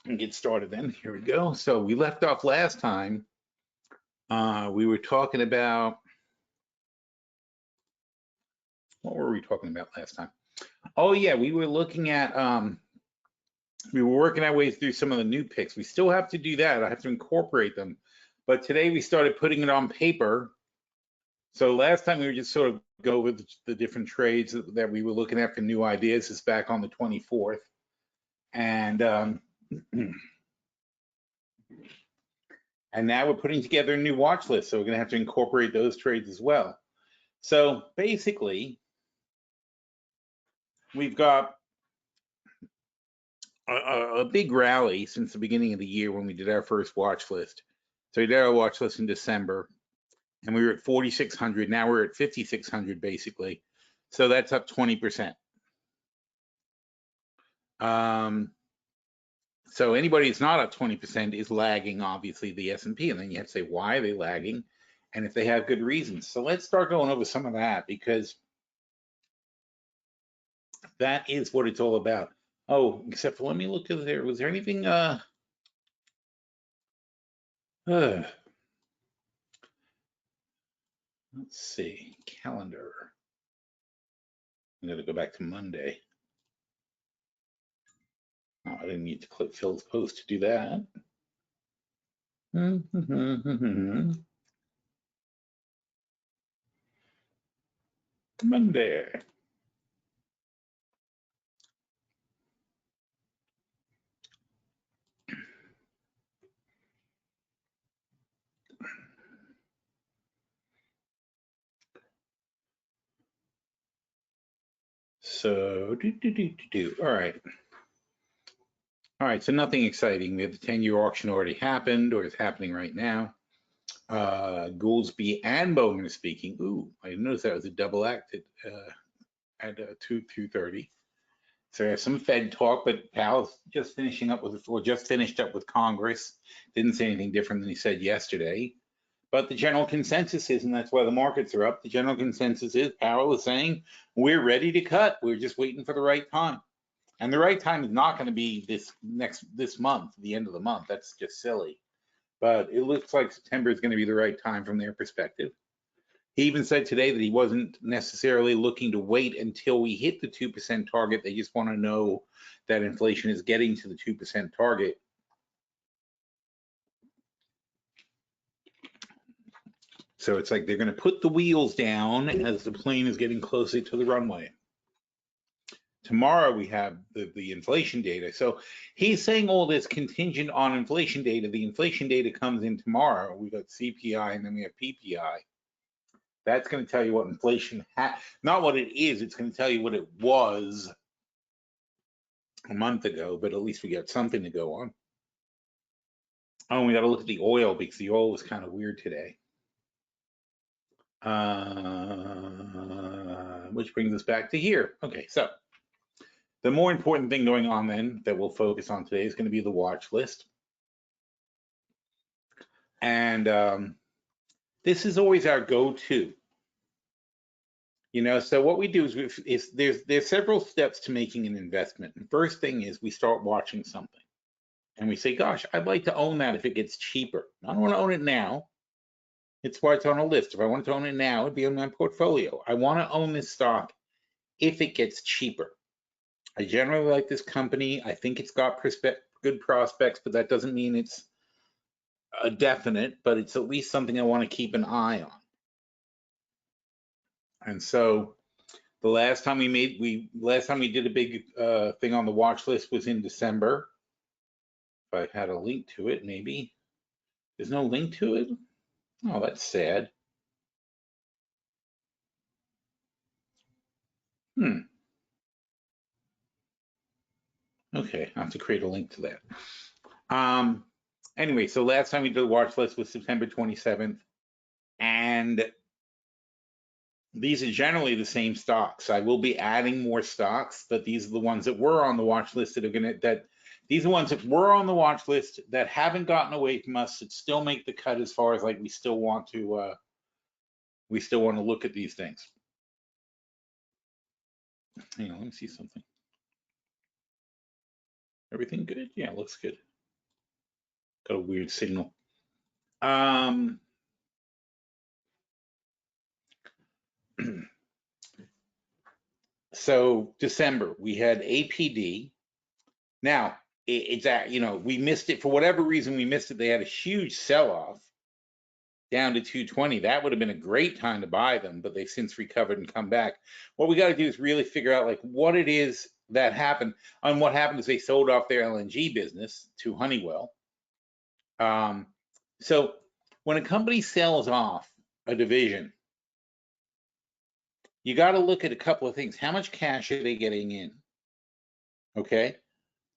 and get started then. Here we go. So we left off last time. We were talking about, what were we talking about last time? Oh yeah, we were looking at, we were working our way through some of the new picks. We still have to do that. I have to incorporate them. But today we started putting it on paper. So last time we were just sort of go with the different trades that we were looking at for new ideas. Is back on the 24th. And and now we're putting together a new watch list. So we're going to have to incorporate those trades as well. So basically, we've got a big rally since the beginning of the year when we did our first watch list. So we did our watch list in December, and we were at 4,600. Now we're at 5,600 basically. So that's up 20%. So anybody that's not up 20% is lagging, obviously, the S&P. And then you have to say, why are they lagging? And if they have good reasons. So let's start going over some of that, because that is what it's all about. Oh, except for, let me look at there. Was there anything? Let's see, calendar. I'm going to go back to Monday. Oh, I didn't need to click Phil's post to do that. Monday. So, all right. All right, so nothing exciting. We have the 10-year auction already happened, or is happening right now. Goolsby and Bowman are speaking. Ooh, I noticed that was a double act at 2:30. So we have some Fed talk, but Powell's just finishing up with, or just finished up with Congress. Didn't say anything different than he said yesterday. But the general consensus is, and that's why the markets are up, the general consensus is Powell is saying, we're ready to cut. We're just waiting for the right time. And the right time is not going to be this month, the end of the month. That's just silly. But it looks like September is going to be the right time from their perspective. He even said today that he wasn't necessarily looking to wait until we hit the 2% target. They just want to know that inflation is getting to the 2% target. So it's like they're going to put the wheels down as the plane is getting closer to the runway. Tomorrow we have the inflation data. So he's saying all this contingent on inflation data. The inflation data comes in tomorrow. We got CPI and then we have PPI. That's going to tell you what inflation not what it is. It's going to tell you what it was a month ago, but at least we got something to go on. Oh, and we got to look at the oil because the oil was kind of weird today. Which brings us back to here. Okay, so the more important thing going on then that we'll focus on today is going to be the watch list. And this is always our go-to. You know, so what we do is there's several steps to making an investment. The first thing is we start watching something. And we say, gosh, I'd like to own that if it gets cheaper. I don't want to own it now. It's why it's on a list. If I wanted to own it now, it'd be in my portfolio. I want to own this stock if it gets cheaper. I generally like this company. I think it's got good prospects, but that doesn't mean it's a definite, but it's at least something I want to keep an eye on. And so the last time we did a big thing on the watch list was in December. If I had a link to it, maybe. There's no link to it? Oh, that's sad. Okay, I have to create a link to that. Anyway, so last time we did the watch list was September 27th, and these are generally the same stocks. I will be adding more stocks, but these are the ones that were on the watch list these are ones that were on the watch list that haven't gotten away from us, that still make the cut as far as like we still want to look at these things. Hang on, let me see something. Everything good? Yeah, looks good. Got a weird signal. So December, we had APD. Now, it's at, we missed it for whatever reason. We missed it. They had a huge sell-off down to 220. That would have been a great time to buy them, but they've since recovered and come back. What we got to do is really figure out like what it is that happened. And what happened is they sold off their LNG business to Honeywell. So when a company sells off a division, you got to look at a couple of things. How much cash are they getting in? Okay.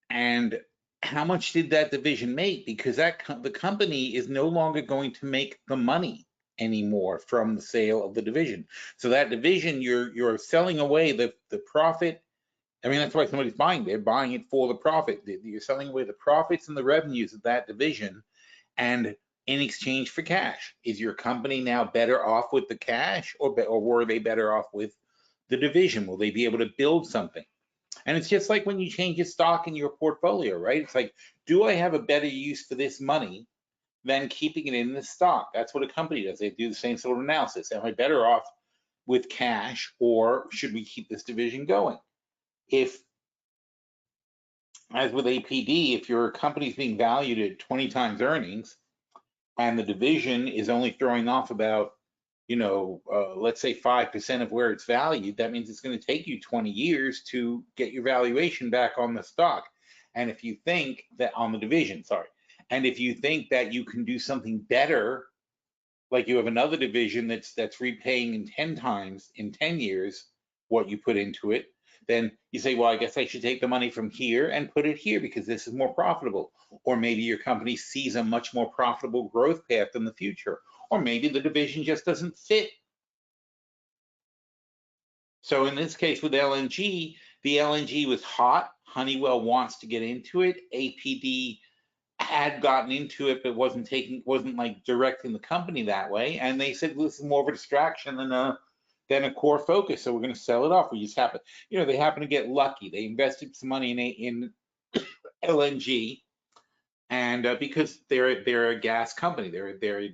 And how much did that division make? Because the company is no longer going to make the money anymore from the sale of the division. So that division, you're selling away the profit. I mean, that's why somebody's buying. They're buying it for the profit. You're selling away the profits and the revenues of that division, and in exchange for cash. Is your company now better off with the cash, or were they better off with the division? Will they be able to build something? And it's just like when you change your stock in your portfolio, right? It's like, do I have a better use for this money than keeping it in the stock? That's what a company does. They do the same sort of analysis. Am I better off with cash, or should we keep this division going? If, as with APD, if your company's being valued at 20 times earnings and the division is only throwing off about, let's say 5% of where it's valued, that means it's going to take you 20 years to get your valuation back on the stock. And if you think that on the division, and if you think that you can do something better, like you have another division that's repaying in 10 times in 10 years what you put into it, then you say, well, I guess I should take the money from here and put it here because this is more profitable. Or maybe your company sees a much more profitable growth path in the future. Or maybe the division just doesn't fit. So in this case with LNG, the LNG was hot. Honeywell wants to get into it. APD had gotten into it, but wasn't like directing the company that way. And they said, this is more of a distraction than a core focus. So we're going to sell it off. We just happen, they happen to get lucky. They invested some money in LNG, and because they're a gas company,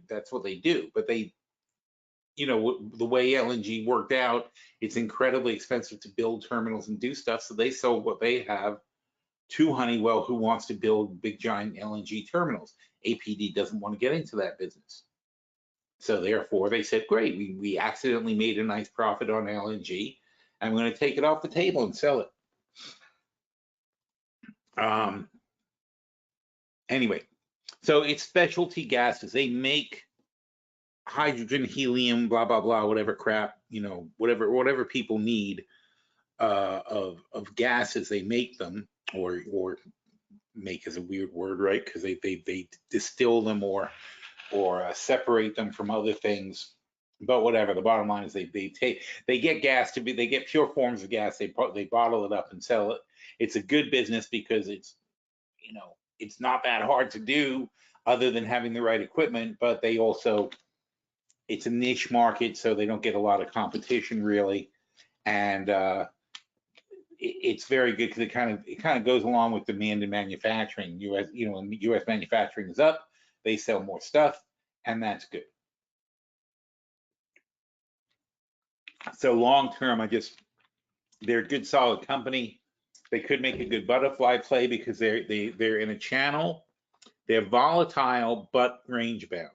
that's what they do. But they, the way LNG worked out, it's incredibly expensive to build terminals and do stuff. So they sold what they have to Honeywell, who wants to build big giant LNG terminals. APD doesn't want to get into that business. So therefore they said, great, we accidentally made a nice profit on LNG, and we're going to take it off the table and sell it. Anyway, so it's specialty gases. They make hydrogen, helium, blah, blah, blah, whatever crap, whatever people need of gases, they make them, or make is a weird word, right? Because they distill them or separate them from other things. But whatever, the bottom line is they get gas they get pure forms of gas, they bottle it up and sell it. It's a good business because it's not that hard to do other than having the right equipment, but they also, it's a niche market, so they don't get a lot of competition really. And it's very good because it kind of goes along with demand in manufacturing. When US manufacturing is up, they sell more stuff, and that's good. So long term, they're a good solid company. They could make a good butterfly play because they're in a channel. They're volatile but range bound.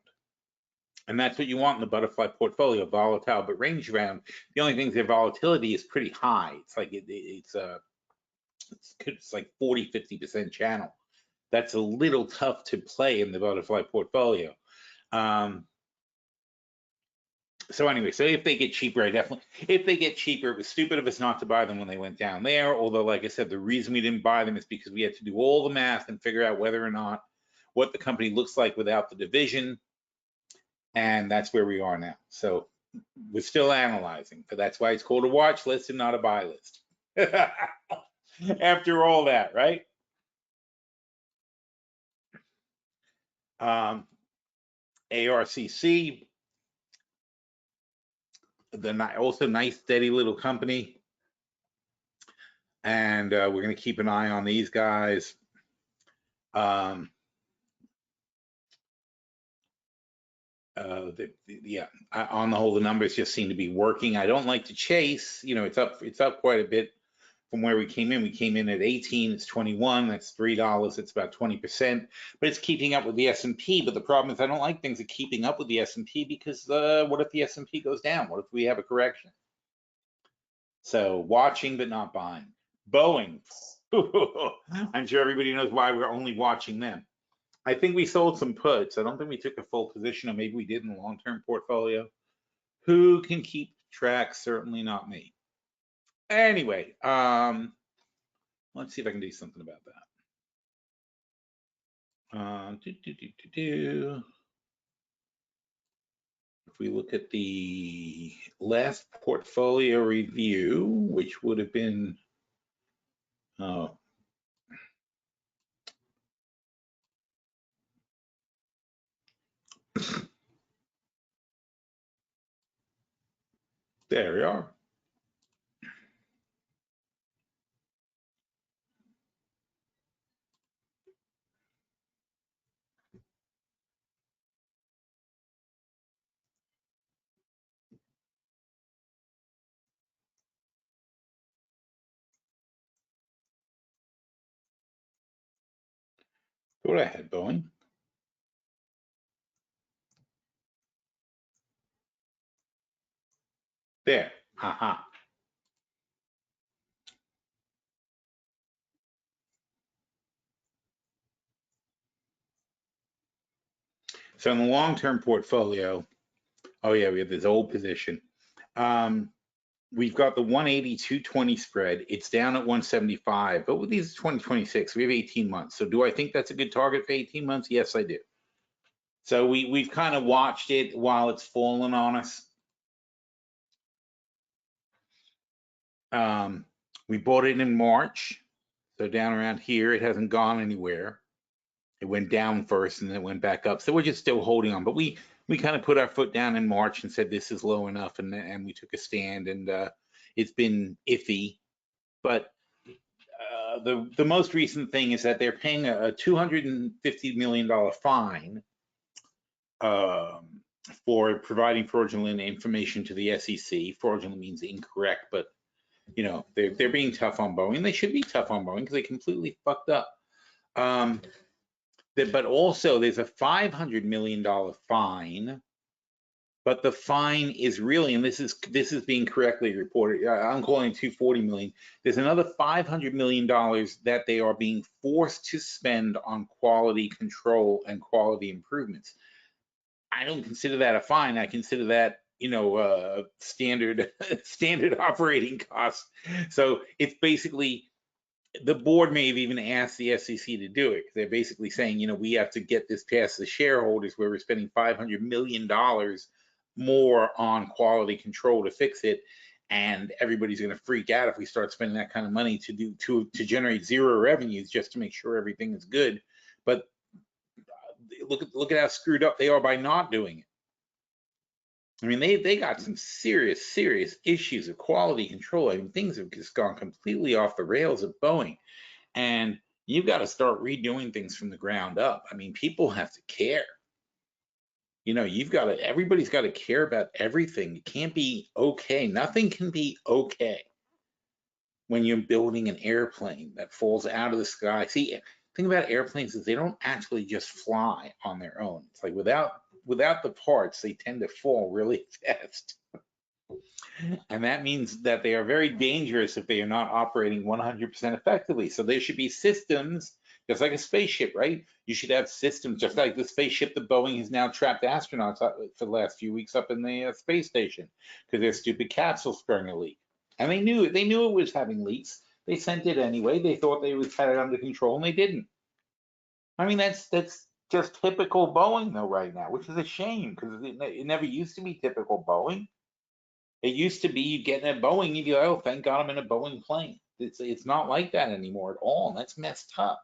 And that's what you want in the butterfly portfolio, volatile but range bound. The only thing is their volatility is pretty high. It's like it's like 40-50% channel. That's a little tough to play in the butterfly portfolio. So anyway, so if they get cheaper, if they get cheaper, it was stupid of us not to buy them when they went down there. Although, like I said, the reason we didn't buy them is because we had to do all the math and figure out whether or not what the company looks like without the division. And that's where we are now. So we're still analyzing, but that's why it's called a watch list and not a buy list. After all that, right? ARCC, also nice, steady little company. And we're going to keep an eye on these guys. Yeah, on the whole, the numbers just seem to be working. I don't like to chase. It's up quite a bit from where we came in. We came in at 18, it's 21, that's $3, it's about 20%, but it's keeping up with the S&P. But the problem is I don't like things that keeping up with the S&P because what if the S&P goes down? What if we have a correction? So watching but not buying. Boeing, I'm sure everybody knows why we're only watching them. I think we sold some puts. I don't think we took a full position, or maybe we did in the long-term portfolio. Who can keep track? Certainly not me. Anyway, let's see if I can do something about that. If we look at the last portfolio review, which would have been, oh, there we are. Go ahead, Boeing. There, haha. So in the long-term portfolio, oh yeah, we have this old position. We've got the 180-220 spread. It's down at 175, but with these 2026, we have 18 months. So do I think that's a good target for 18 months? Yes, I do. So we've kind of watched it while it's fallen on us. We bought it in March, so down around here. It hasn't gone anywhere. It went down first and then it went back up. So we're just still holding on. But we kind of put our foot down in March and said this is low enough, and we took a stand, and it's been iffy. But the most recent thing is that they're paying a $250 million fine for providing fraudulent information to the SEC. Fraudulent means incorrect, but they're being tough on Boeing. They should be tough on Boeing because they completely fucked up. But also there's a $500 million fine, but the fine is really, and this is being correctly reported, I'm calling it $240 million. There's another $500 million that they are being forced to spend on quality control and quality improvements. I don't consider that a fine. I consider that standard operating costs. So it's basically, the board may have even asked the SEC to do it. They're basically saying, we have to get this past the shareholders where we're spending $500 million more on quality control to fix it. And everybody's going to freak out if we start spending that kind of money to generate zero revenues just to make sure everything is good. But look at how screwed up they are by not doing it. I mean, they got some serious issues of quality control. I mean, things have just gone completely off the rails at Boeing, and you've got to start redoing things from the ground up. I mean, people have to care. Everybody's got to care about everything. It can't be okay. Nothing can be okay when you're building an airplane that falls out of the sky. See, the thing about airplanes is they don't actually just fly on their own. It's like without the parts, they tend to fall really fast. And that means that they are very dangerous if they are not operating 100% effectively. So there should be systems, just like a spaceship, right? You should have systems, just like the spaceship that Boeing has now trapped astronauts for the last few weeks up in the space station because their stupid capsule sprung a leak. And they knew it was having leaks. They sent it anyway. They thought they had it under control, and they didn't. I mean, that's just typical Boeing though right now, which is a shame because it never used to be typical Boeing. It used to be you get in a Boeing, you'd be like, oh, thank God I'm in a Boeing plane. It's not like that anymore at all, and that's messed up.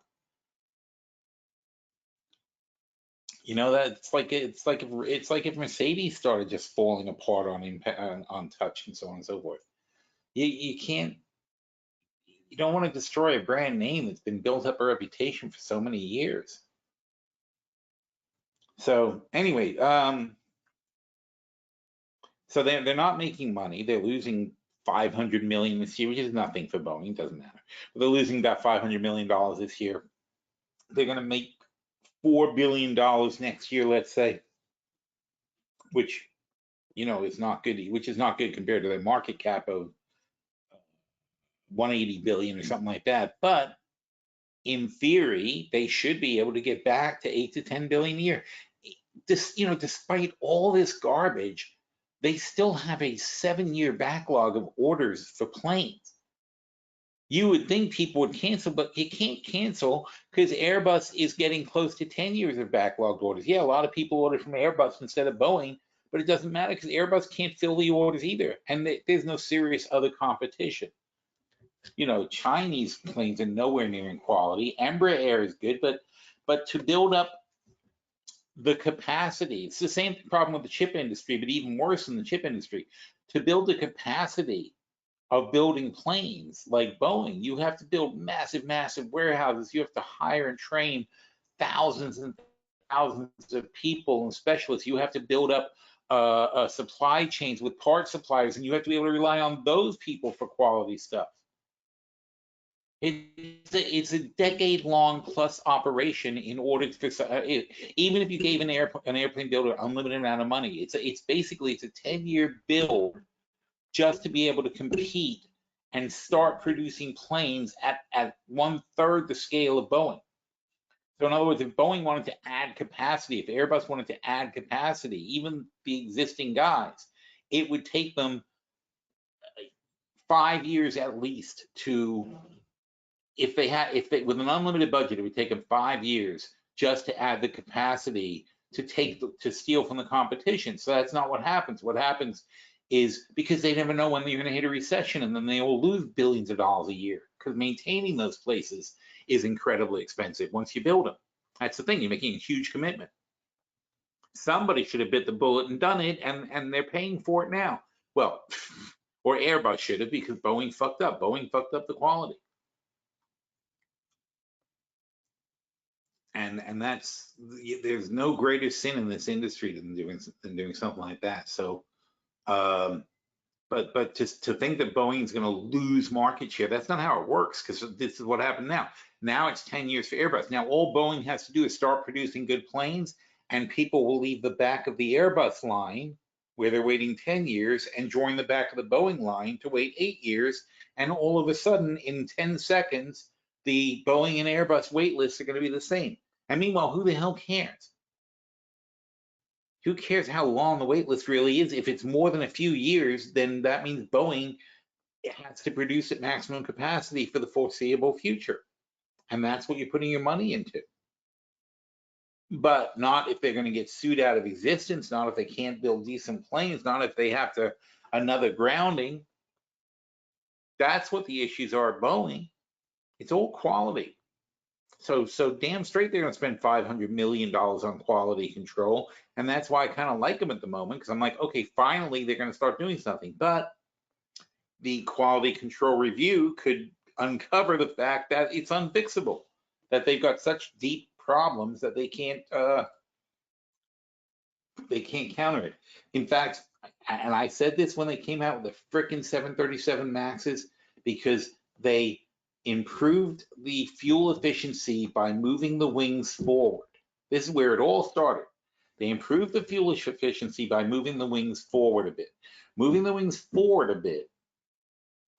That it's like if Mercedes started just falling apart on touch and so on and so forth. You can't. You don't want to destroy a brand name that's been built up a reputation for so many years. So anyway, So they're not making money. They're losing 500 million this year, which is nothing for Boeing. Doesn't matter. But they're losing about $500 million this year. They're going to make $4 billion next year, let's say, which is not good. Which is not good compared to their market cap of 180 billion or something like that. But in theory, they should be able to get back to 8 to 10 billion a year. Despite all this garbage, they still have a 7-year backlog of orders for planes. You would think people would cancel, but you can't cancel because Airbus is getting close to 10 years of backlogged orders. Yeah, a lot of people order from Airbus instead of Boeing, but it doesn't matter because Airbus can't fill the orders either, and there's no serious other competition. Chinese planes are nowhere near in quality. Embraer is good, but to build up the capacity, it's the same problem with the chip industry, but even worse than the chip industry. To build the capacity of building planes like Boeing, you have to build massive, massive warehouses. You have to hire and train thousands and thousands of people and specialists. You have to build up supply chains with part suppliers, and you have to be able to rely on those people for quality stuff. It's a decade-long plus operation in order to even if you gave an airplane builder unlimited amount of money, it's basically a 10-year build just to be able to compete and start producing planes at 1/3 the scale of Boeing. So in other words, if Boeing wanted to add capacity, if Airbus wanted to add capacity, even the existing guys, it would take them 5 years at least to, if they with an unlimited budget, it would take them 5 years just to add the capacity to steal from the competition. So that's not what happens. What happens is, because they never know when you're going to hit a recession, and then they will lose billions of dollars a year because maintaining those places is incredibly expensive once you build them. That's the thing. You're making a huge commitment. Somebody should have bit the bullet and done it, and they're paying for it now. Well, or Airbus should have, because Boeing fucked up. Boeing fucked up the quality. And there's no greater sin in this industry than doing something like that. So, but just to think that Boeing's going to lose market share, that's not how it works, because this is what happened now. Now it's 10 years for Airbus. Now all Boeing has to do is start producing good planes, and people will leave the back of the Airbus line where they're waiting 10 years and join the back of the Boeing line to wait 8 years. And all of a sudden, in 10 seconds, the Boeing and Airbus wait lists are going to be the same. And meanwhile, who the hell cares? Who cares how long the wait list really is? If it's more than a few years, then that means Boeing has to produce at maximum capacity for the foreseeable future. And that's what you're putting your money into. But not if they're going to get sued out of existence, not if they can't build decent planes, not if they have to another grounding. That's what the issues are at Boeing. It's all quality. So damn straight they're going to spend $500 million on quality control. And that's why I kind of like them at the moment, because I'm like, okay, finally they're going to start doing something. But the quality control review could uncover the fact that it's unfixable, that they've got such deep problems that they can't counter it. In fact, and I said this when they came out with the frickin' 737 Maxes, because they improved the fuel efficiency by moving the wings forward. This is where it all started. They improved the fuel efficiency by moving the wings forward a bit. Moving the wings forward a bit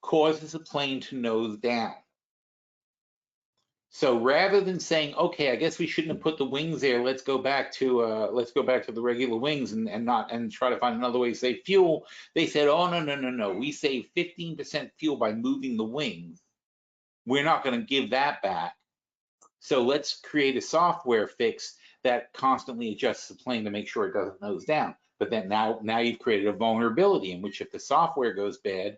causes the plane to nose down. So rather than saying, okay, I guess we shouldn't have put the wings there, let's go back to the regular wings and try to find another way to save fuel, they said, oh no, we save 15% fuel by moving the wings. We're not going to give that back. So let's create a software fix that constantly adjusts the plane to make sure it doesn't nose down. But then now you've created a vulnerability in which if the software goes bad,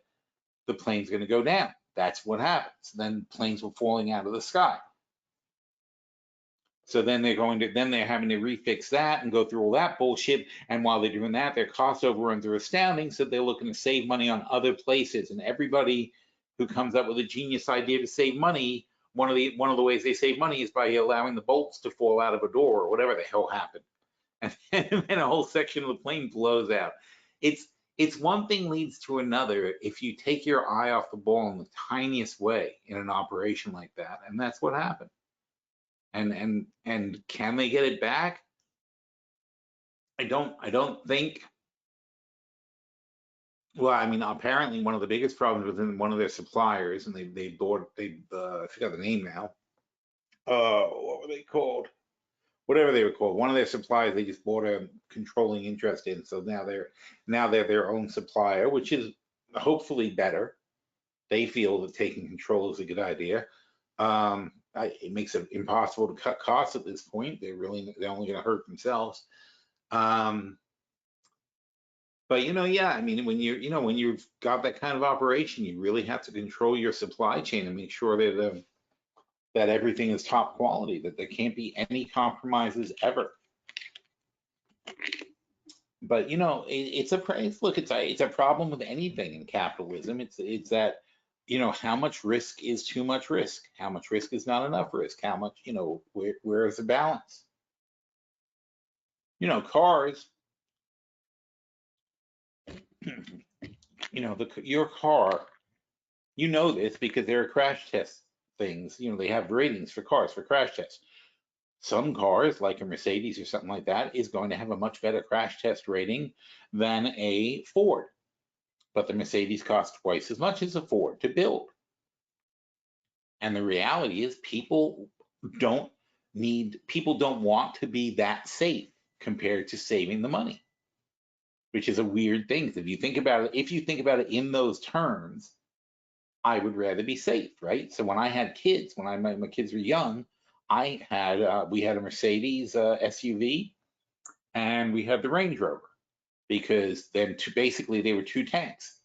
the plane's going to go down. That's what happens. Then planes were falling out of the sky. So then they're having to refix that and go through all that bullshit. And while they're doing that, their cost overruns are astounding. So they're looking to save money on other places. And everybody who comes up with a genius idea to save money, one of the ways they save money is by allowing the bolts to fall out of a door or whatever the hell happened. And then a whole section of the plane blows out. It's it's one thing leads to another if you take your eye off the ball in the tiniest way in an operation like that, and that's what happened. And can they get it back? I don't think. Well, I mean, apparently one of the biggest problems within one of their suppliers, and I forgot the name now. What were they called? Whatever they were called. One of their suppliers, they just bought a controlling interest in, so now they're their own supplier, which is hopefully better. They feel that taking control is a good idea. It makes it impossible to cut costs at this point. They're only going to hurt themselves. But yeah, I mean, when you've got that kind of operation, you really have to control your supply chain and make sure that that everything is top quality, that there can't be any compromises ever. But it's a problem with anything in capitalism. It's that how much risk is too much risk? How much risk is not enough risk? How much where is the balance? Cars. Your car. This because there are crash test things. They have ratings for cars for crash tests. Some cars, like a Mercedes or something like that, is going to have a much better crash test rating than a Ford. But the Mercedes costs twice as much as a Ford to build. And the reality is people don't want to be that safe compared to saving the money, which is a weird thing. If you think about it in those terms, I would rather be safe, right? So when I had kids, when my kids were young, we had a Mercedes SUV, and we had the Range Rover, because then basically they were two tanks.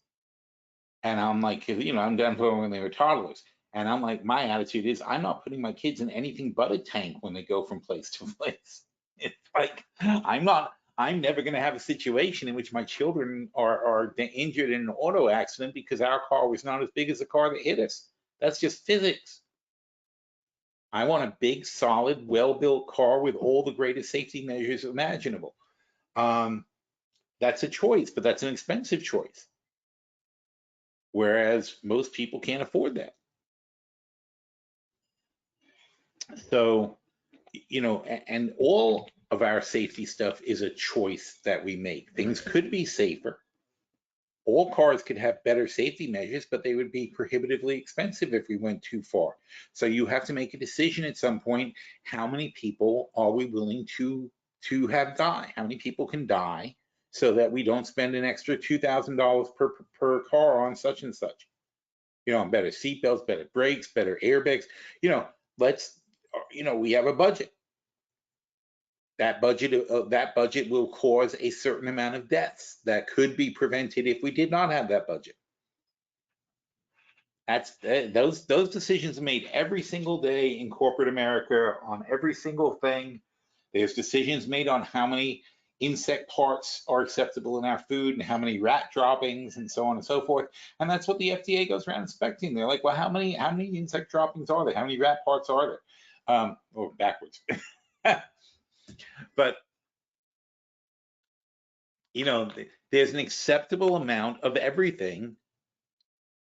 And I'm like, I'm done when they were toddlers. And I'm like, my attitude is I'm not putting my kids in anything but a tank when they go from place to place. It's like, I'm never going to have a situation in which my children are injured in an auto accident because our car was not as big as the car that hit us. That's just physics. I want a big, solid, well-built car with all the greatest safety measures imaginable. That's a choice, but that's an expensive choice. Whereas most people can't afford that. So, and all of our safety stuff is a choice that we make. Things could be safer. All cars could have better safety measures, but they would be prohibitively expensive if we went too far. So you have to make a decision at some point. How many people are we willing to have die? How many people can die so that we don't spend an extra $2,000 per car on such and such? Better seatbelts, better brakes, better airbags. We have a budget. That budget will cause a certain amount of deaths that could be prevented if we did not have that budget. Those decisions are made every single day in corporate America on every single thing. There's decisions made on how many insect parts are acceptable in our food and how many rat droppings and so on and so forth. And that's what the FDA goes around inspecting. They're like, well, how many insect droppings are there? How many rat parts are there? Or backwards. But there's an acceptable amount of everything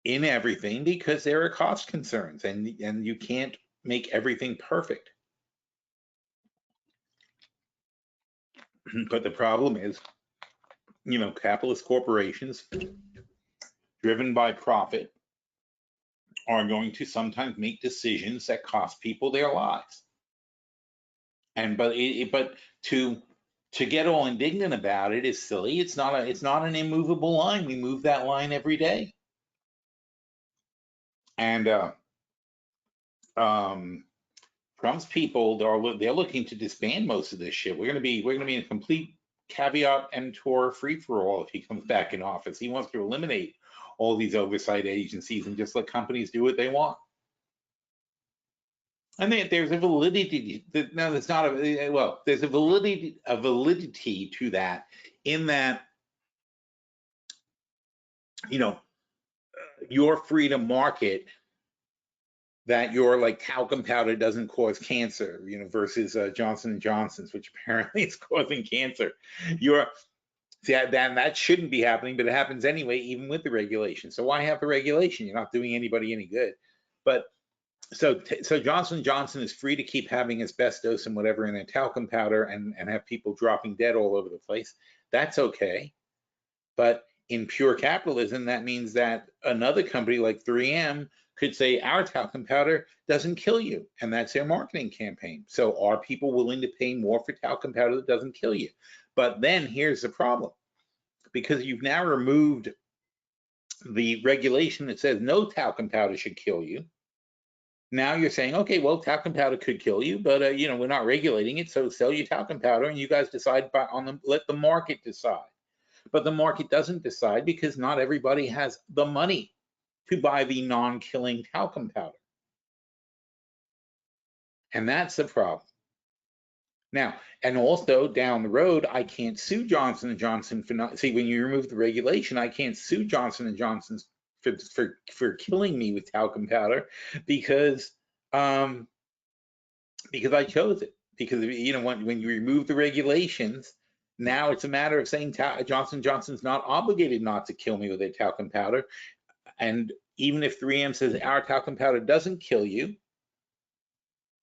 in everything because there are cost concerns, and you can't make everything perfect. But the problem is, capitalist corporations driven by profit are going to sometimes make decisions that cost people their lives. But to get all indignant about it is silly. It's not an immovable line. We move that line every day. And Trump's people, they're looking to disband most of this shit. We're gonna be in a complete caveat emptor free for all if he comes back in office. He wants to eliminate all these oversight agencies and just let companies do what they want. And there's a validity. No, there's not a well. There's a validity to that, in that you're free to market that your like talcum powder doesn't cause cancer, versus Johnson & Johnson's, which apparently is causing cancer. See, that shouldn't be happening, but it happens anyway, even with the regulation. So why have the regulation? You're not doing anybody any good. But so Johnson & Johnson is free to keep having asbestos and whatever in their talcum powder and have people dropping dead all over the place. That's okay. But in pure capitalism, that means that another company like 3M could say our talcum powder doesn't kill you, and that's their marketing campaign. So are people willing to pay more for talcum powder that doesn't kill you? But then here's the problem. Because you've now removed the regulation that says no talcum powder should kill you. Now you're saying, okay, well, talcum powder could kill you, but we're not regulating it, so sell your talcum powder, and you guys decide let the market decide. But the market doesn't decide because not everybody has the money to buy the non-killing talcum powder, and that's the problem. Now, and also down the road, I can't sue Johnson & Johnson for not, see, when you remove the regulation, I can't sue Johnson & Johnson for killing me with talcum powder because I chose it. Because, when you remove the regulations, now it's a matter of saying Johnson & Johnson's not obligated not to kill me with their talcum powder. And even if 3M says our talcum powder doesn't kill you,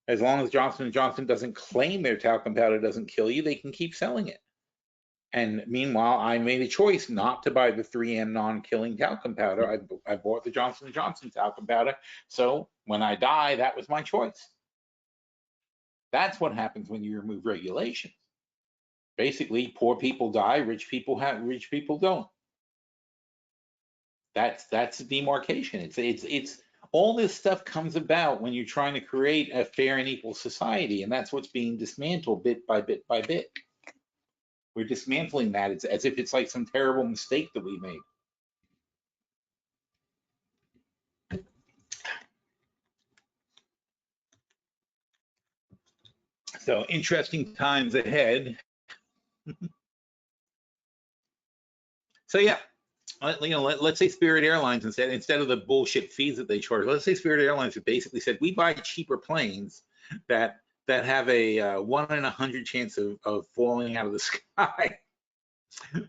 as long as Johnson & Johnson doesn't claim their talcum powder doesn't kill you, they can keep selling it. And meanwhile, I made a choice not to buy the 3M non-killing talcum powder. I bought the Johnson & Johnson talcum powder. So when I die, that was my choice. That's what happens when you remove regulations. Basically, poor people die, rich people don't. That's the demarcation. It's all this stuff comes about when you're trying to create a fair and equal society, and that's what's being dismantled bit by bit by bit. We're dismantling that. It's as if it's like some terrible mistake that we made. So interesting times ahead. So yeah, let's say Spirit Airlines instead of the bullshit fees that they charge, let's say Spirit Airlines basically said we buy cheaper planes that have a 1 in 100 chance of falling out of the sky,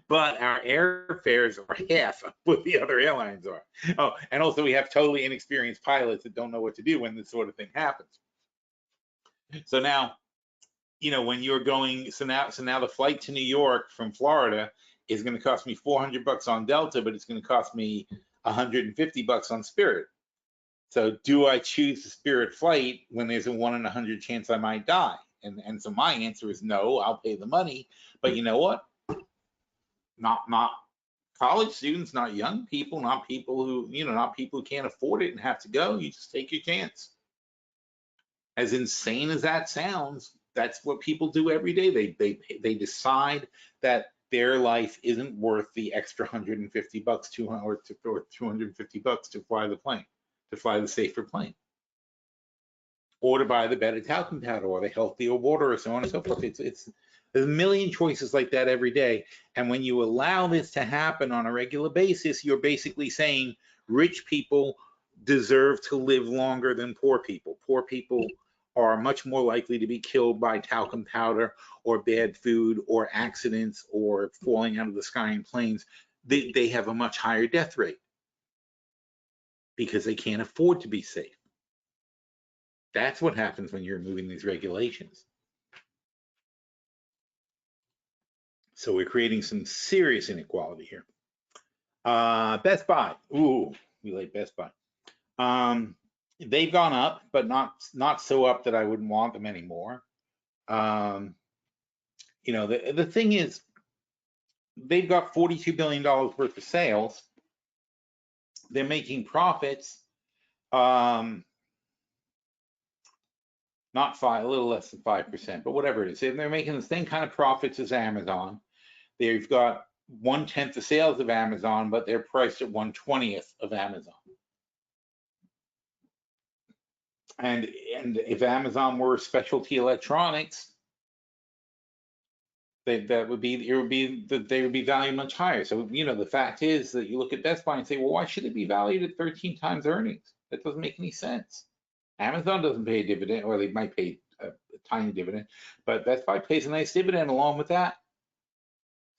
but our airfares are half of what the other airlines are. Oh, and also we have totally inexperienced pilots that don't know what to do when this sort of thing happens. So now, when you're going, so now the flight to New York from Florida is going to cost me $400 on Delta, but it's going to cost me $150 on Spirit. So do I choose the Spirit flight when there's a 1 in 100 chance I might die? And so my answer is no, I'll pay the money. But you know what? Not college students, not young people, not people who, not people who can't afford it and have to go. You just take your chance. As insane as that sounds, that's what people do every day. They decide that their life isn't worth the extra $150, or $250 to fly the plane, to fly the safer plane, or to buy the better talcum powder, or the healthier water, or so on and so forth. There's a million choices like that every day. And when you allow this to happen on a regular basis, you're basically saying rich people deserve to live longer than poor people. Poor people are much more likely to be killed by talcum powder or bad food or accidents or falling out of the sky in planes. They have a much higher death rate because they can't afford to be safe. That's what happens when you're removing these regulations. So we're creating some serious inequality here. Best Buy. Ooh, we like Best Buy. They've gone up, but not so up that I wouldn't want them anymore. The thing is, they've got $42 billion worth of sales. They're making profits, not a little less than 5%, but whatever it is. They're making the same kind of profits as Amazon. They've got 1/10 the sales of Amazon, but they're priced at 1/20th of Amazon. And if Amazon were specialty electronics, they would be valued much higher. So the fact is that you look at Best Buy and say, well, why should it be valued at 13 times earnings? That doesn't make any sense. Amazon doesn't pay a dividend, or they might pay a tiny dividend, but Best Buy pays a nice dividend along with that.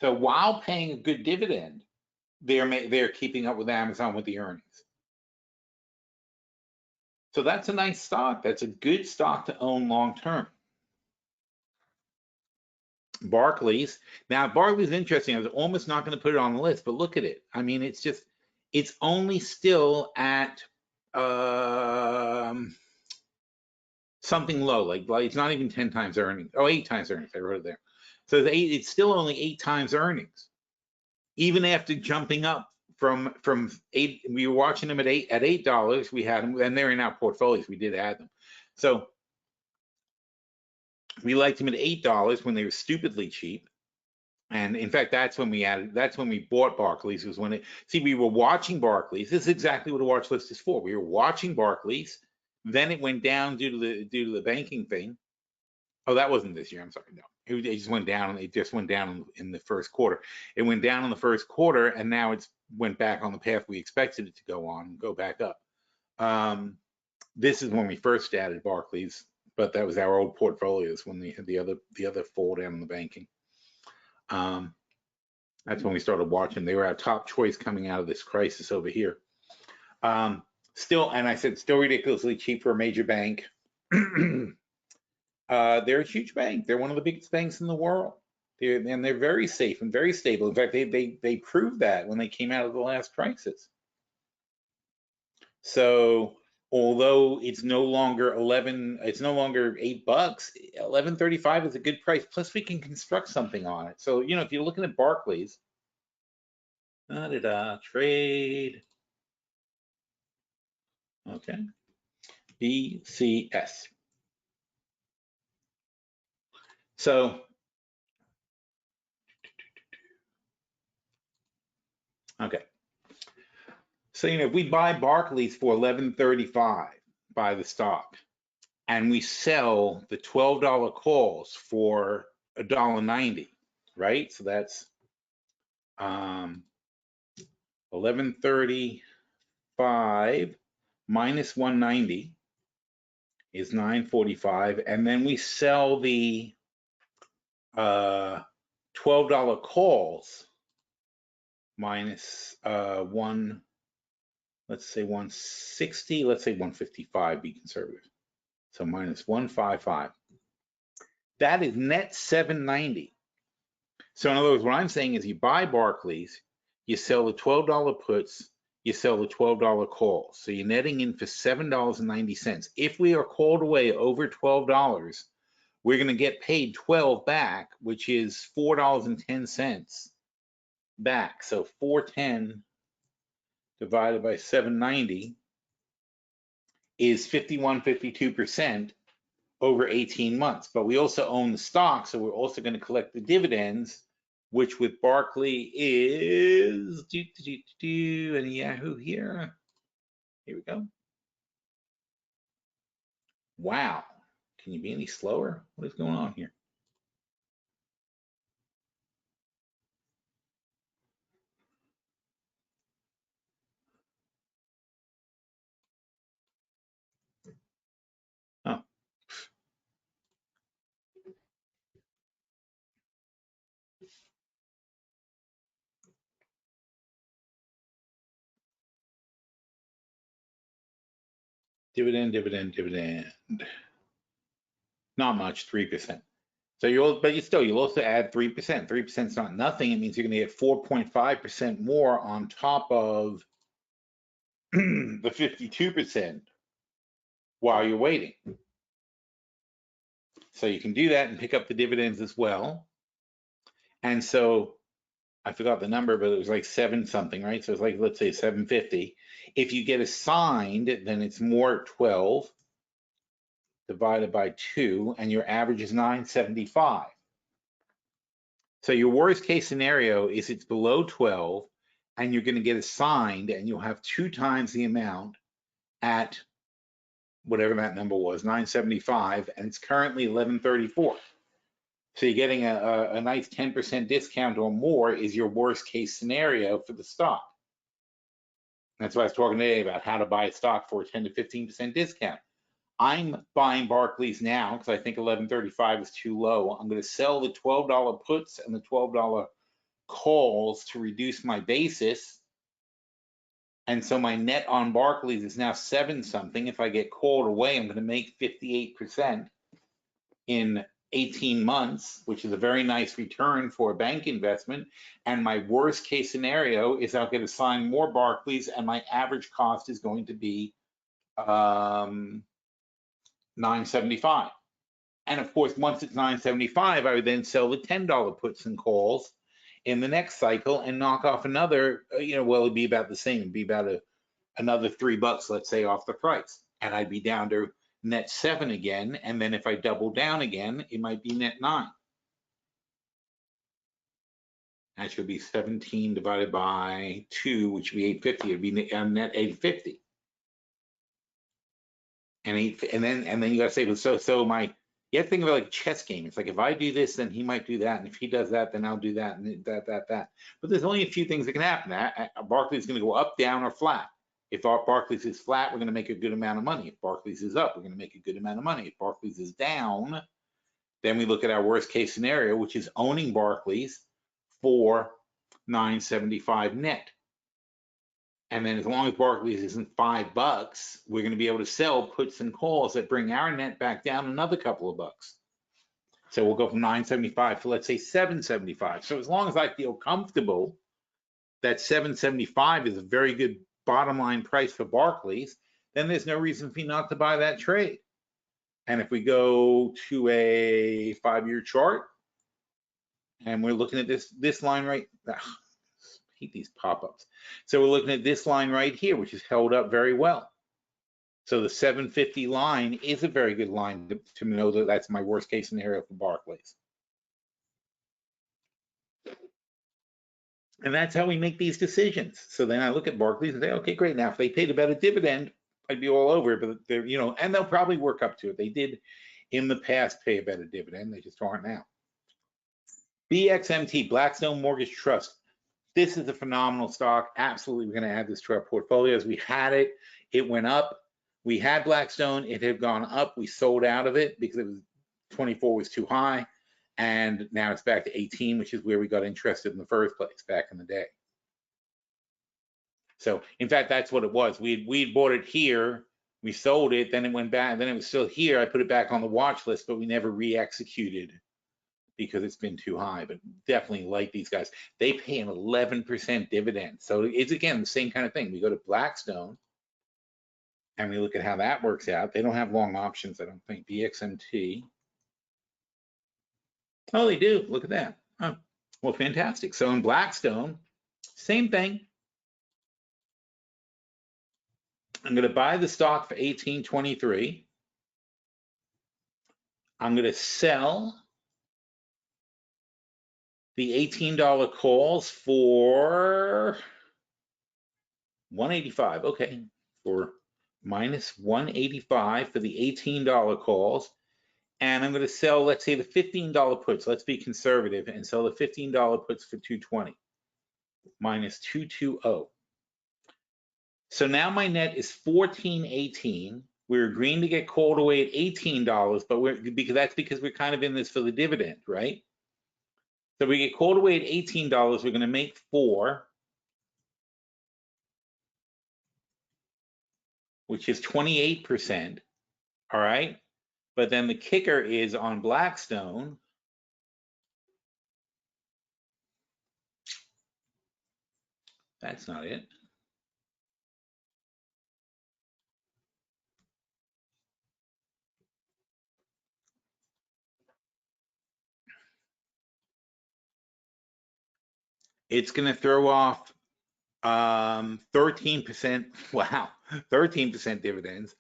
So while paying a good dividend, they're keeping up with Amazon with the earnings. So that's a nice stock. That's a good stock to own long term. Barclays. Now, Barclays is interesting. I was almost not going to put it on the list, but look at it. I mean, it's only still at something low, like it's not even 10 times earnings. Oh, 8 times earnings. I wrote it there. So it's still only 8 times earnings, even after jumping up from 8. We were watching them at $8. We had them, and they're in our portfolios. We did add them. So we liked them at $8 when they were stupidly cheap. And in fact, that's when we bought Barclays, was when we were watching Barclays. This is exactly what a watch list is for. We were watching Barclays, then it went down due to the banking thing. Oh, that wasn't this year. I'm sorry. No, it just went down. It just went down in the first quarter. It went down in the first quarter, and now it's went back on the path we expected it to go on and go back up. This is when we first added Barclays, but that was our old portfolios when we had the other fall down in the banking. That's when we started watching. They were our top choice coming out of this crisis over here. Still, and I said, still ridiculously cheap for a major bank. They're a huge bank. They're one of the biggest banks in the world. They're very safe and very stable. In fact, they proved that when they came out of the last crisis. So although it's no longer it's no longer $8, $11.35 is a good price. Plus, we can construct something on it. So if you're looking at Barclays, trade. Okay, BCS. So, okay. So, if we buy Barclays for $11.35, buy the stock, and we sell the $12 calls for $1.90, right? So that's $11.35 minus 190 is 945, and then we sell the $12 calls minus let's say 160, let's say 155, be conservative. So minus 155. That is net 790. So in other words, what I'm saying is you buy Barclays, you sell the $12 puts, you sell the $12 calls. So you're netting in for $7.90. If we are called away over $12, we're going to get paid 12 back, which is $4.10 back. So 410 divided by 790 is 52% over 18 months. But we also own the stock, so we're also going to collect the dividends, which with Barclay is and Yahoo here. Here we go. Wow. Can you be any slower? What is going on here? Oh. Dividend. Not much, 3%. So you'll also add 3%. 3% is not nothing. It means you're going to get 4.5% more on top of the 52% while you're waiting. So you can do that and pick up the dividends as well. And so I forgot the number, but it was like 7 something, right? So it's like, let's say 750. If you get assigned, then it's more 12 divided by 2, and your average is 975. So your worst case scenario is it's below 12, and you're going to get assigned, and you'll have 2 times the amount at whatever that number was, 975, and it's currently 1134. So you're getting a nice 10% discount or more is your worst case scenario for the stock. That's why I was talking today about how to buy a stock for a 10 to 15% discount. I'm buying Barclays now because I think 1135 is too low. I'm going to sell the $12 puts and the $12 calls to reduce my basis. And so my net on Barclays is now 7 something. If I get called away, I'm going to make 58% in 18 months, which is a very nice return for a bank investment. And my worst case scenario is I'll get assigned more Barclays and my average cost is going to be $9.75. And of course, once it's $9.75, I would then sell the $10 puts and calls in the next cycle and knock off another, well, it'd be about the same. It'd be about another $3, let's say, off the price. And I'd be down to net 7 again. And then if I double down again, it might be net 9. That should be 17 divided by 2, which would be 850. It'd be net 850. And then you gotta say, so you have to think of it like a chess game. It's like, if I do this, then he might do that. And if he does that, then I'll do that, and that. But there's only a few things that can happen. Barclays is gonna go up, down, or flat. If Barclays is flat, we're gonna make a good amount of money. If Barclays is up, we're gonna make a good amount of money. If Barclays is down, then we look at our worst case scenario, which is owning Barclays for $9.75 net. And then as long as Barclays isn't $5, we're going to be able to sell puts and calls that bring our net back down another couple of bucks. So we'll go from $9.75 to, let's say, $7.75. So as long as I feel comfortable that $7.75 is a very good bottom line price for Barclays, then there's no reason for me not to buy that trade. And if we go to a 5-year chart and we're looking at this line right, I hate these pop-ups. So we're looking at this line right here, which is held up very well. So the 750 line is a very good line to know that that's my worst case scenario for Barclays. And that's how we make these decisions. So then I look at Barclays and say, okay, great. Now, if they paid a better dividend, I'd be all over it. But they're, and they'll probably work up to it. They did in the past pay a better dividend. They just aren't now. BXMT, Blackstone Mortgage Trust. This is a phenomenal stock. Absolutely, we're going to add this to our portfolios. We had it. It went up. We had Blackstone. It had gone up. We sold out of it because it was 24 was too high. And now it's back to 18, which is where we got interested in the first place back in the day. So, in fact, that's what it was. We'd bought it here. We sold it. Then it went back. Then it was still here. I put it back on the watch list, but we never re-executed because it's been too high. But definitely like these guys. They pay an 11% dividend. So it's, again, the same kind of thing. We go to Blackstone and we look at how that works out. They don't have long options, I don't think. BXMT. Oh, they do. Look at that. Oh, well, fantastic. So in Blackstone, same thing. I'm going to buy the stock for $18.23. I'm going to sell the $18 calls for $185. Okay, for minus $185 for the $18 calls. And I'm going to sell, let's say, the $15 puts. Let's be conservative and sell the $15 puts for $220, minus $220. So now my net is $14.18. We're agreeing to get called away at $18, but that's because we're kind of in this for the dividend, right? So we get called away at $18. We're going to make $4, which is 28%. All right. But then the kicker is on Blackstone. That's not it. It's going to throw off 13%. Wow, 13% dividends.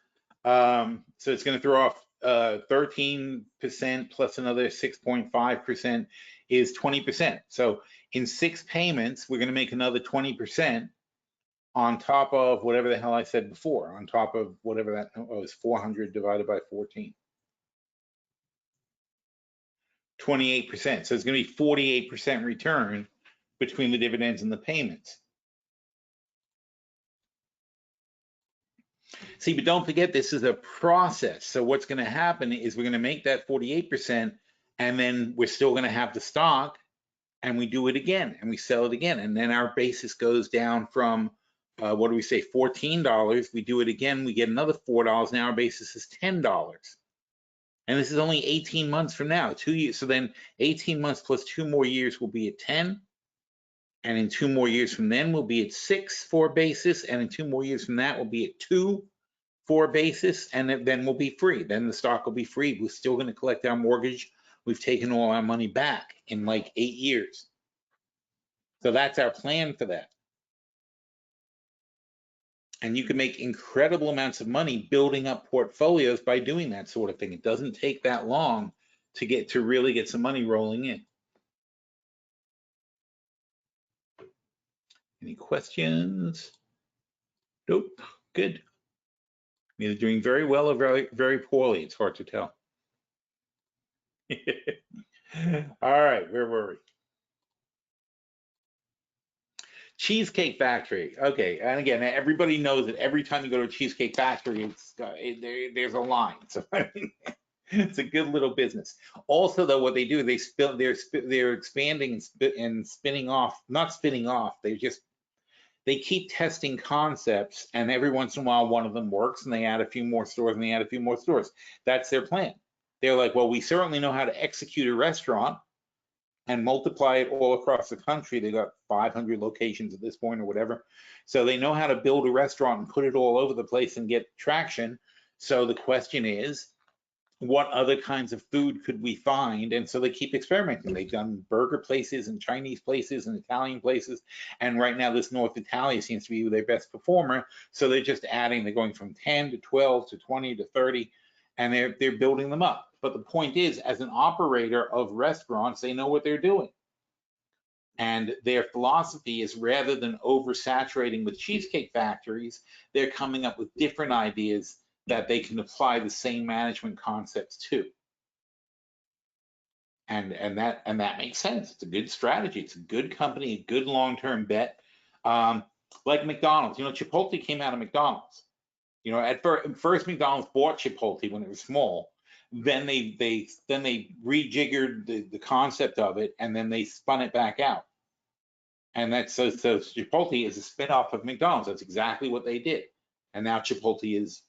So it's going to throw off 13% plus another 6.5% is 20%. So in 6 payments, we're going to make another 20% on top of whatever the hell I said before, on top of whatever that was, 400 divided by 14. 28%. So it's going to be 48% return between the dividends and the payments. See, but don't forget, this is a process. So what's going to happen is we're going to make that 48%, and then we're still going to have the stock, and we do it again, and we sell it again, and then our basis goes down from what do we say, $14. We do it again, we get another $4. Now our basis is $10. And this is only 18 months from now, 2 years. So then 18 months plus 2 more years will be at 10. And in 2 more years from then, we'll be at 6 for basis. And in 2 more years from that, we'll be at 2 for basis. And then we'll be free. Then the stock will be free. We're still going to collect our mortgage. We've taken all our money back in like 8 years. So that's our plan for that. And you can make incredible amounts of money building up portfolios by doing that sort of thing. It doesn't take that long to really get some money rolling in. Any questions? Nope. Good. Either doing very well or very, very poorly. It's hard to tell. All right, where were we? Cheesecake Factory. Okay, and again, everybody knows that every time you go to a Cheesecake Factory, there's a line. So I mean, it's a good little business. Also, though, what they do, they're expanding and spinning off. Not spinning off. They keep testing concepts, and every once in a while, one of them works, and they add a few more stores, and they add a few more stores. That's their plan. They're like, well, we certainly know how to execute a restaurant and multiply it all across the country. They got 500 locations at this point or whatever. So they know how to build a restaurant and put it all over the place and get traction. So the question is, what other kinds of food could we find? And so they keep experimenting. They've done burger places and Chinese places and Italian places. And right now this North Italia seems to be their best performer. So they're just adding, they're going from 10 to 12 to 20 to 30, and they're building them up. But the point is, as an operator of restaurants, they know what they're doing. And their philosophy is, rather than oversaturating with cheesecake factories, they're coming up with different ideas that they can apply the same management concepts to. And that makes sense. It's a good strategy. It's a good company, a good long-term bet. Like McDonald's, Chipotle came out of McDonald's. At first McDonald's bought Chipotle when it was small. Then they rejiggered the concept of it, and then they spun it back out. And that's so Chipotle is a spin-off of McDonald's. That's exactly what they did. And now Chipotle is,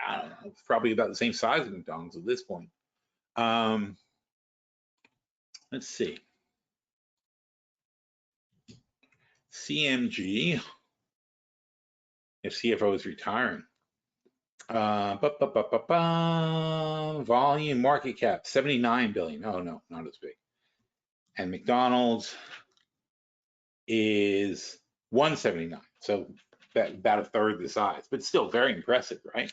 I don't know, it's probably about the same size as McDonald's at this point. Let's see. CMG, if CFO is retiring. Volume, market cap, 79 billion. Oh no, not as big. And McDonald's is 179. So about a third the size, but still very impressive, right?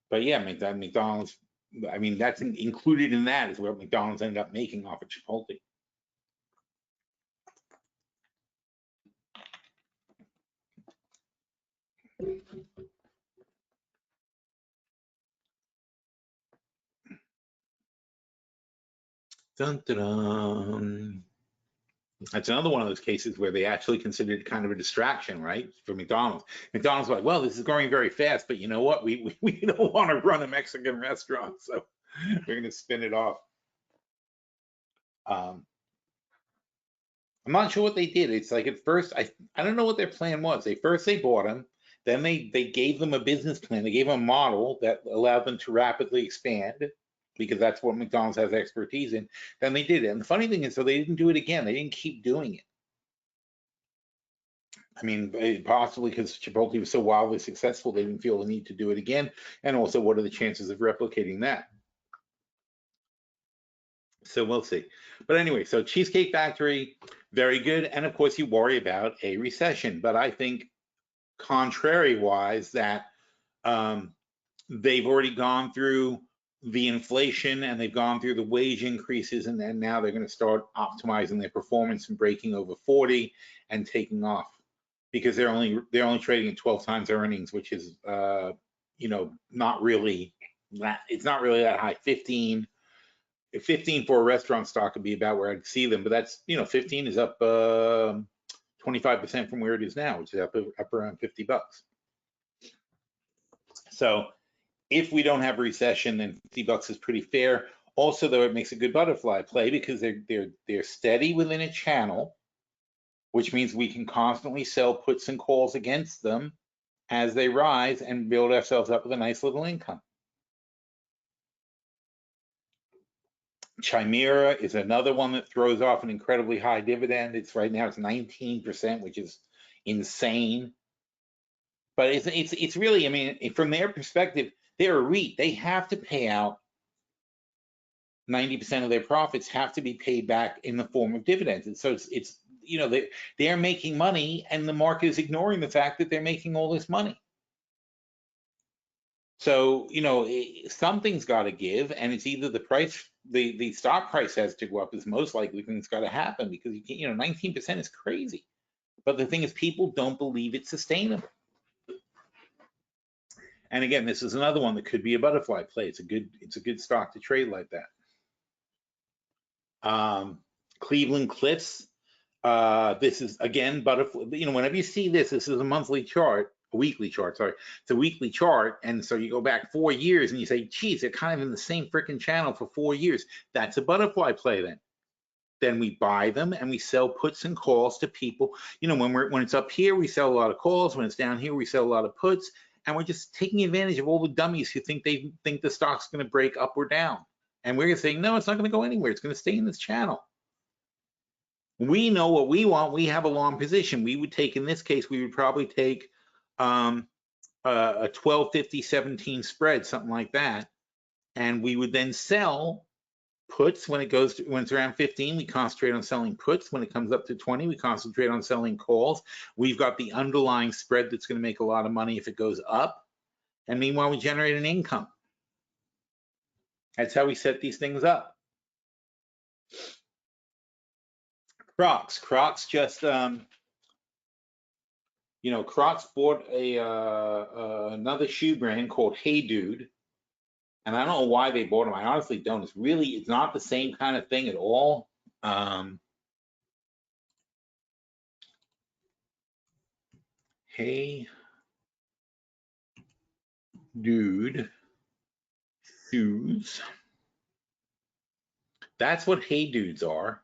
But yeah, McDonald's, I mean, that's included in that is what McDonald's ended up making off of Chipotle. Dun, dun, dun. That's another one of those cases where they actually considered it kind of a distraction, right, for McDonald's. McDonald's was like, well, this is growing very fast, but you know what? We don't want to run a Mexican restaurant, so we're going to spin it off. I'm not sure what they did. It's like at first, I don't know what their plan was. They bought them, then they gave them a business plan. They gave them a model that allowed them to rapidly expand, because that's what McDonald's has expertise in. Then they did it. And the funny thing is, so they didn't do it again. They didn't keep doing it. I mean, possibly because Chipotle was so wildly successful, they didn't feel the need to do it again. And also, what are the chances of replicating that? So we'll see. But anyway, so Cheesecake Factory, very good. And of course, you worry about a recession. But I think, contrary-wise, that they've already gone through the inflation and they've gone through the wage increases, and then now they're going to start optimizing their performance and breaking over 40 and taking off, because they're only trading at 12 times earnings, which is not really that, it's not really that high. 15 for a restaurant stock would be about where I'd see them, but that's 15 is up 25% from where it is now, which is up around $50. So if we don't have a recession, then $50 is pretty fair. Also, though, it makes a good butterfly play because they're steady within a channel, which means we can constantly sell puts and calls against them as they rise and build ourselves up with a nice little income. Chimera is another one that throws off an incredibly high dividend. It's right now it's 19%, which is insane. But it's really, I mean, from their perspective, they're a REIT. They have to pay out 90% of their profits have to be paid back in the form of dividends. And so it's you know, they're making money, and the market is ignoring the fact that they're making all this money. So, you know, something's got to give, and it's either the price, the stock price has to go up is most likely thing's got to happen, because you can't, you know, 19% is crazy. But the thing is, people don't believe it's sustainable. And again, this is another one that could be a butterfly play. It's a good stock to trade like that. Cleveland Cliffs. This is again butterfly. You know, whenever you see this, this is a monthly chart, a weekly chart. Sorry, it's a weekly chart, and so you go back 4 years and you say, "Geez, they're kind of in the same freaking channel for 4 years." That's a butterfly play. Then we buy them and we sell puts and calls to people. You know, when it's up here, we sell a lot of calls. When it's down here, we sell a lot of puts, and we're just taking advantage of all the dummies who think the stock's going to break up or down, and we're saying, "No, it's not going to go anywhere. It's going to stay in this channel." We know what we want. We have a long position. We would take, in this case, we would probably take a 12.50, 17 spread, something like that. And we would then sell puts when it's around 15, we concentrate on selling puts. When it comes up to 20, we concentrate on selling calls. We've got the underlying spread that's going to make a lot of money if it goes up. And meanwhile, we generate an income. That's how we set these things up. Crocs just, you know, Crocs bought another shoe brand called Hey Dude, and I don't know why they bought them. I honestly don't. It's not the same kind of thing at all. Hey Dude shoes. That's what Hey Dudes are.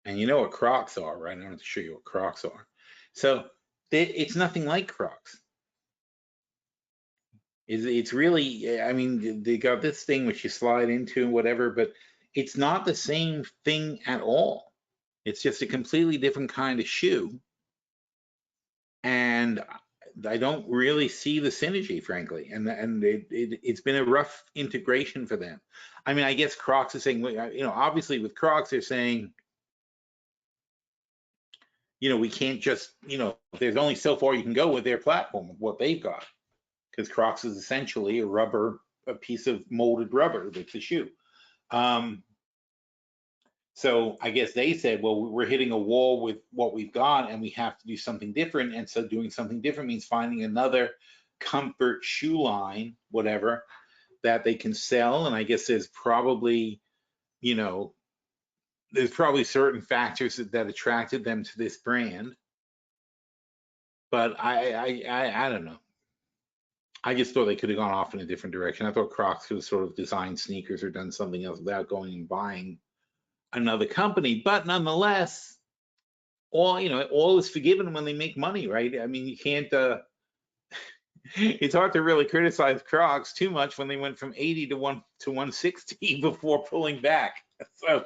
And you know what Crocs are, right? I'm going to show you what Crocs are. So it's nothing like Crocs. It's really, I mean, they got this thing which you slide into and whatever, but it's not the same thing at all. It's just a completely different kind of shoe. And I don't really see the synergy, frankly. And it's been a rough integration for them. I mean, I guess Crocs is saying, you know, obviously with Crocs, they're saying, you know, we can't just, you know, there's only so far you can go with their platform, of what they've got, because Crocs is essentially a piece of molded rubber that's a shoe. So I guess they said, well, we're hitting a wall with what we've got, and we have to do something different. And so doing something different means finding another comfort shoe line, whatever, that they can sell. And I guess there's probably, you know, there's probably certain factors that attracted them to this brand. But I don't know. I just thought they could have gone off in a different direction. I thought Crocs could have sort of designed sneakers or done something else without going and buying another company. But nonetheless, all is forgiven when they make money, right? I mean, you can't. It's hard to really criticize Crocs too much when they went from 80 to 160 before pulling back. So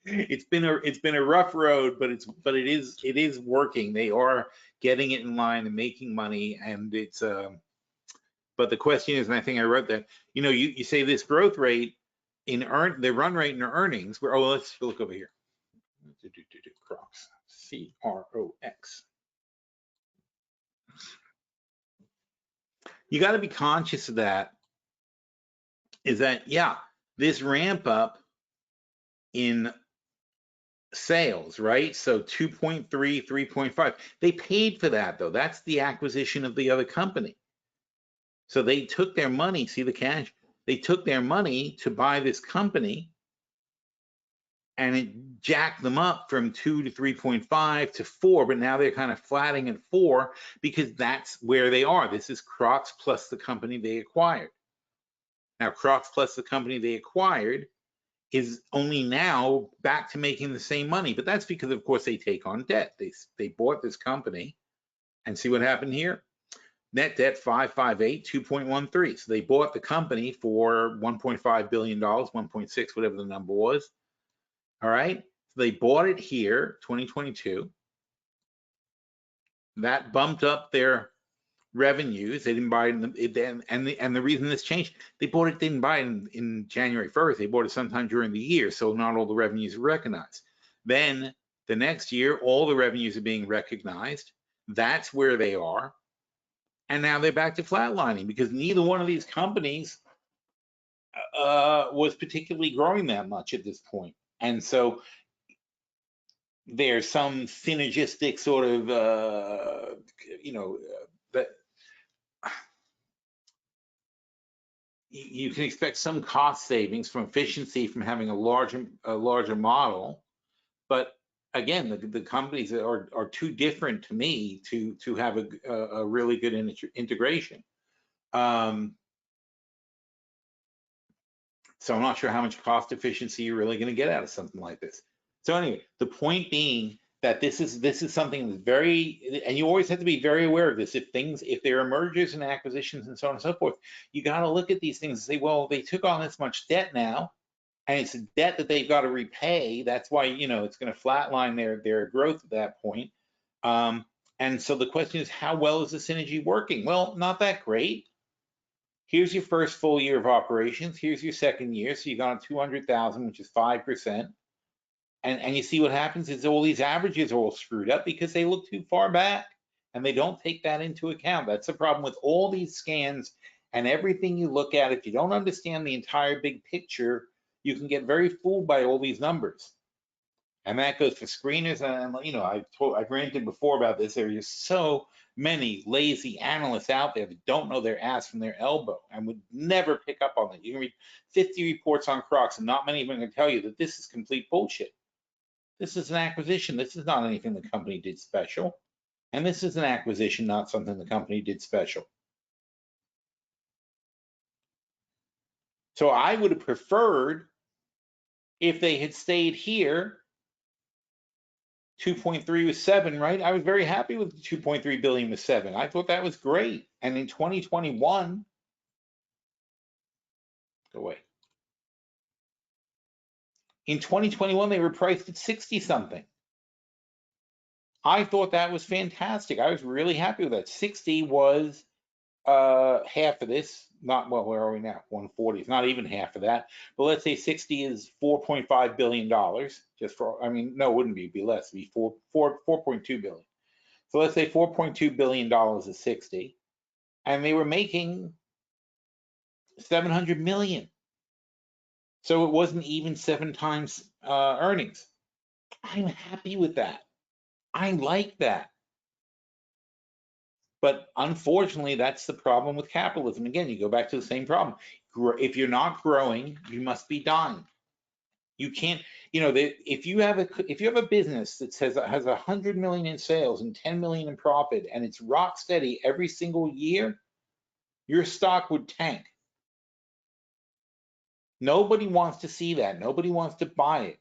it's been a rough road, but it is working. They are getting it in line and making money, and it's but the question is, and I think I wrote that, you know, you say this growth rate in the run rate in earnings, where, oh, let's look over here. Crocs, C-R-O-X. You got to be conscious of that, is that, yeah, this ramp up in sales, right? So 2.3, 3.5. They paid for that, though. That's the acquisition of the other company. So they took their money, see the cash? They took their money to buy this company, and it jacked them up from 2 to 3.5 to 4, but now they're kind of flatting at 4 because that's where they are. This is Crocs plus the company they acquired. Now, Crocs Plus, the company they acquired, is only now back to making the same money, but that's because, of course, they take on debt. They bought this company, and see what happened here? Net debt 558, 2.13. So they bought the company for $1.5 billion, 1.6, whatever the number was. All right. So they bought it here, 2022. That bumped up their revenues. They didn't buy it, and the reason this changed, they didn't buy it in January 1st. They bought it sometime during the year, so not all the revenues are recognized. Then the next year, all the revenues are being recognized. That's where they are. And now they're back to flatlining because neither one of these companies was particularly growing that much at this point. And so there's some synergistic sort of, that you can expect some cost savings from efficiency from having a larger model. But again, the companies are too different to me to have a really good integration. So I'm not sure how much cost efficiency you're really going to get out of something like this. So anyway, the point being that this is something that's very, and you always have to be very aware of this. If there are mergers and acquisitions and so on and so forth, you got to look at these things and say, well, they took on this much debt now, and it's a debt that they've got to repay. That's why, it's going to flatline their growth at that point. And so the question is, how well is the synergy working? Well, not that great. Here's your first full year of operations. Here's your second year. So you got 200,000, which is 5%. And you see what happens is all these averages are all screwed up because they look too far back and they don't take that into account. That's the problem with all these scans and everything you look at. If you don't understand the entire big picture, you can get very fooled by all these numbers. And that goes for screeners. And I've ranted before about this. There are just so many lazy analysts out there that don't know their ass from their elbow and would never pick up on it. You can read 50 reports on Crocs, and not many of them can tell you that this is complete bullshit. This is an acquisition. This is not anything the company did special. And this is an acquisition, not something the company did special. So I would have preferred if they had stayed here. 2.3 was 7, right? I was very happy with the 2.3 billion with 7. I thought that was great. And in 2021, go away. In 2021, they were priced at 60 something. I thought that was fantastic. I was really happy with that. 60 was half of this. Not, well, where are we now? 140. It's not even half of that. But let's say 60 is $4.5 billion. Just for, no, it wouldn't be. It'd be less. It'd be 4.2 billion. So let's say $4.2 billion is 60. And they were making 700 million. So it wasn't even 7 times earnings. I'm happy with that. I like that. But unfortunately, that's the problem with capitalism. Again, you go back to the same problem. If you're not growing, you must be dying. You can't, if you have a business that has 100 million in sales and 10 million in profit, and it's rock steady every single year, your stock would tank. Nobody wants to see that. Nobody wants to buy it.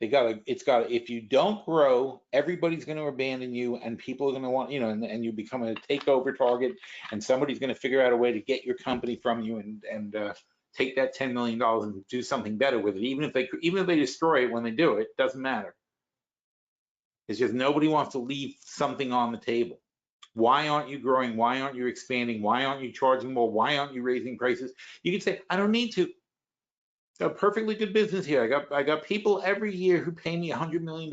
If you don't grow, everybody's going to abandon you, and people are going to want, and you become a takeover target, and somebody's going to figure out a way to get your company from you and take that $10 million and do something better with it. Even if they destroy it when they do it, doesn't matter. It's just nobody wants to leave something on the table. Why aren't you growing? Why aren't you expanding? Why aren't you charging more? Why aren't you raising prices? You can say, I don't need to. A perfectly good business here. I got people every year who pay me $100 million,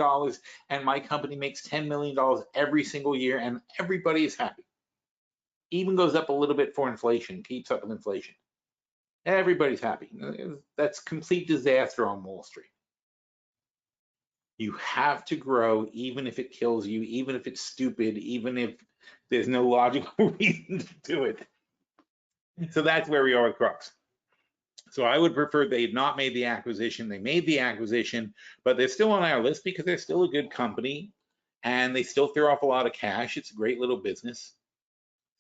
and my company makes $10 million every single year, and everybody is happy. Even goes up a little bit for inflation, keeps up with inflation. Everybody's happy. That's complete disaster on Wall Street. You have to grow, even if it kills you, even if it's stupid, even if there's no logical reason to do it. So that's where we are with Crocs. So I would prefer they had not made the acquisition. They made the acquisition, but they're still on our list because they're still a good company and they still throw off a lot of cash. It's a great little business.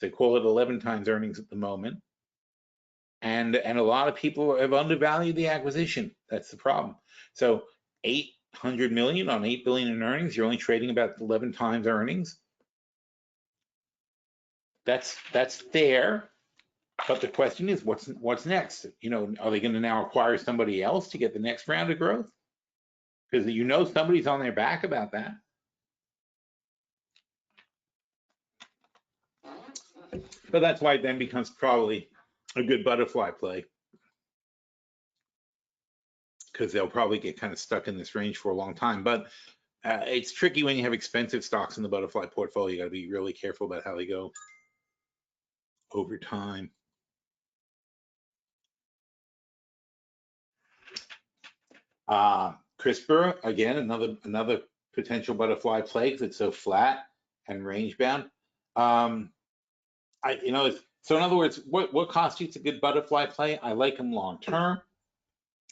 They call it 11 times earnings at the moment. And a lot of people have undervalued the acquisition. That's the problem. So 800 million on 8 billion in earnings, you're only trading about 11 times earnings. That's fair. But the question is, what's next? You know, are they going to now acquire somebody else to get the next round of growth? Because you know somebody's on their back about that. But that's why it then becomes probably a good butterfly play, because they'll probably get kind of stuck in this range for a long time. But it's tricky when you have expensive stocks in the butterfly portfolio. You got to be really careful about how they go over time. CRISPR, again, another potential butterfly play because it's so flat and range bound. So in other words, what constitutes a good butterfly play? I like them long term.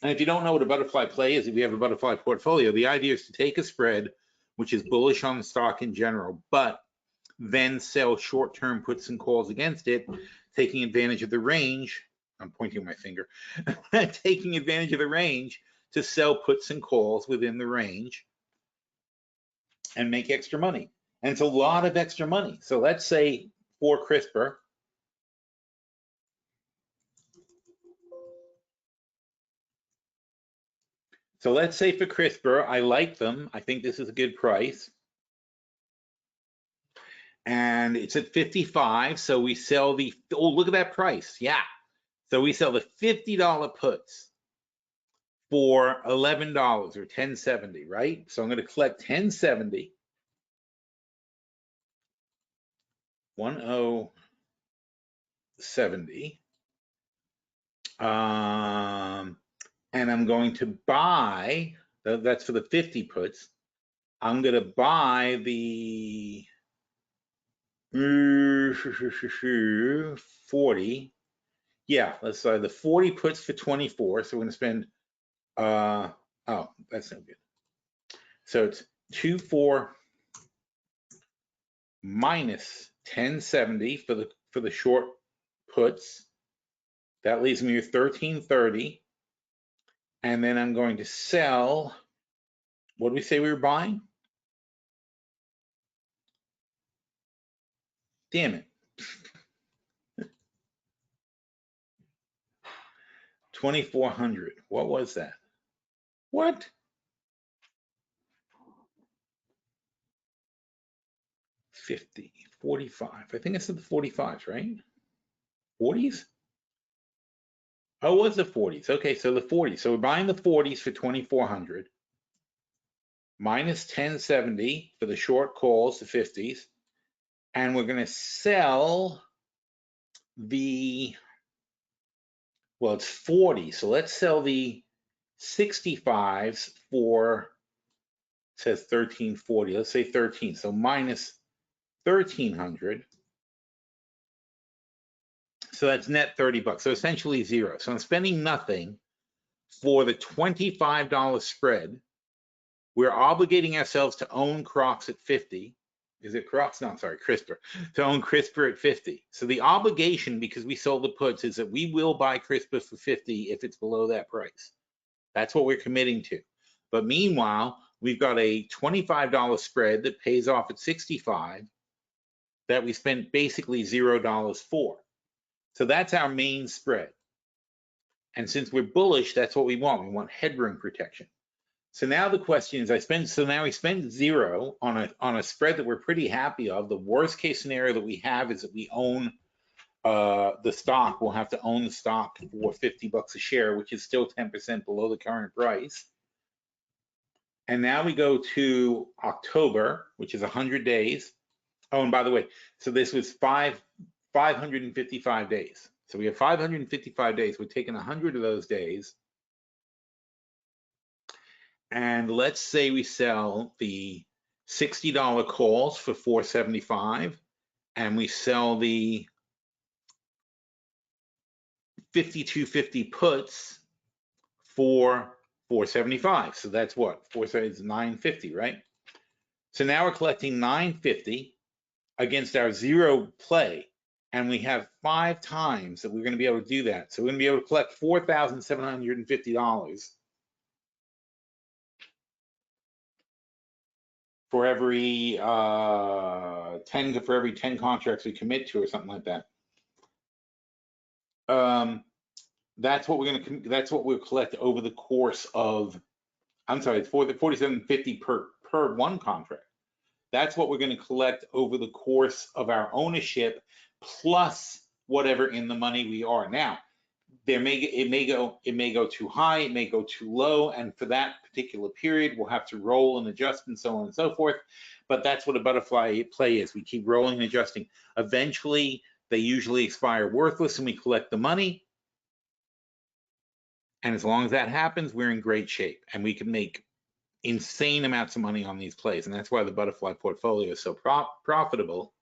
And if you don't know what a butterfly play is, if you have a butterfly portfolio, the idea is to take a spread, which is bullish on the stock in general, but then sell short-term puts and calls against it, taking advantage of the range. I'm pointing my finger, taking advantage of the range to sell puts and calls within the range and make extra money. And it's a lot of extra money. So let's say for CRISPR, I like them. I think this is a good price. And it's at 55, so we sell the, oh, look at that price. Yeah. So we sell the $50 puts for $11 or $10.70, right? So I'm going to collect $10.70, 1070. And I'm going to buy, that's for the 50 puts. I'm going to buy the 40. Yeah, let's say the 40 puts for 24. So we're going to spend, oh, that's no good. So it's 24 minus 1070 for the short puts. That leaves me with 1330. And then I'm going to sell, what did we say we were buying? Damn it. 2400. What was that? What? 50, 45. I think I said the 45s, right? 40s? Oh, it was the 40s. Okay, so the 40s. So we're buying the 40s for 2400 minus 1070 for the short calls, the 50s. And we're going to sell the, well, it's 40. So let's sell the 65s for, it says 1340. Let's say 13. So minus 1300. So that's net 30 bucks. So essentially zero. So I'm spending nothing for the $25 spread. We're obligating ourselves to own Crocs at 50. Is it Crocs? No, I'm sorry, CRISPR. To own CRISPR at 50. So the obligation, because we sold the puts, is that we will buy CRISPR for 50 if it's below that price. That's what we're committing to. But meanwhile, we've got a $25 spread that pays off at 65 that we spent basically $0 for. So that's our main spread. And since we're bullish, that's what we want. We want headroom protection. So now the question is, now we spend zero on a spread that we're pretty happy of. The worst case scenario that we have is that we own the stock. We'll have to own the stock for 50 bucks a share, which is still 10% below the current price. And now we go to October, which is 100 days. Oh, and by the way, so this was 555 days. So we have 555 days. We're taking 100 of those days. And let's say we sell the $60 calls for $475, and we sell the 5250 puts for $475. So that's what? 470 is $950, right? So now we're collecting $950 against our zero play. And we have 5 times that we're going to be able to do that. So we're going to be able to collect $4,750 for every 10 contracts we commit to, or something like that. That's what we'll collect over the course of, I'm sorry, it's for the $4,750 per one contract. That's what we're going to collect over the course of our ownership, plus whatever in the money we are. Now, it may go too high, it may go too low, and for that particular period, we'll have to roll and adjust and so on and so forth. But that's what a butterfly play is. We keep rolling and adjusting. Eventually, they usually expire worthless, and we collect the money. And as long as that happens, we're in great shape, and we can make insane amounts of money on these plays. And that's why the butterfly portfolio is so profitable.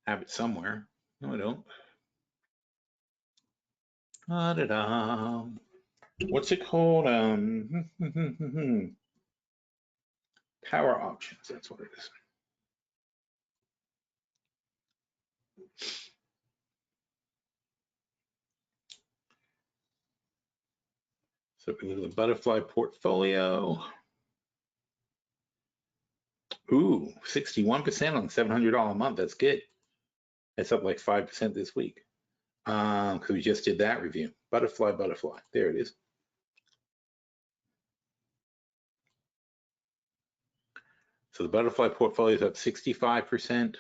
Have it somewhere. No, I don't. Da-da-da. What's it called? Power options. That's what it is. So if we look at the butterfly portfolio. Ooh, 61% on $700 a month. That's good. That's up like 5% this week. Because we just did that review. Butterfly. There it is. So the butterfly portfolio is up 65%.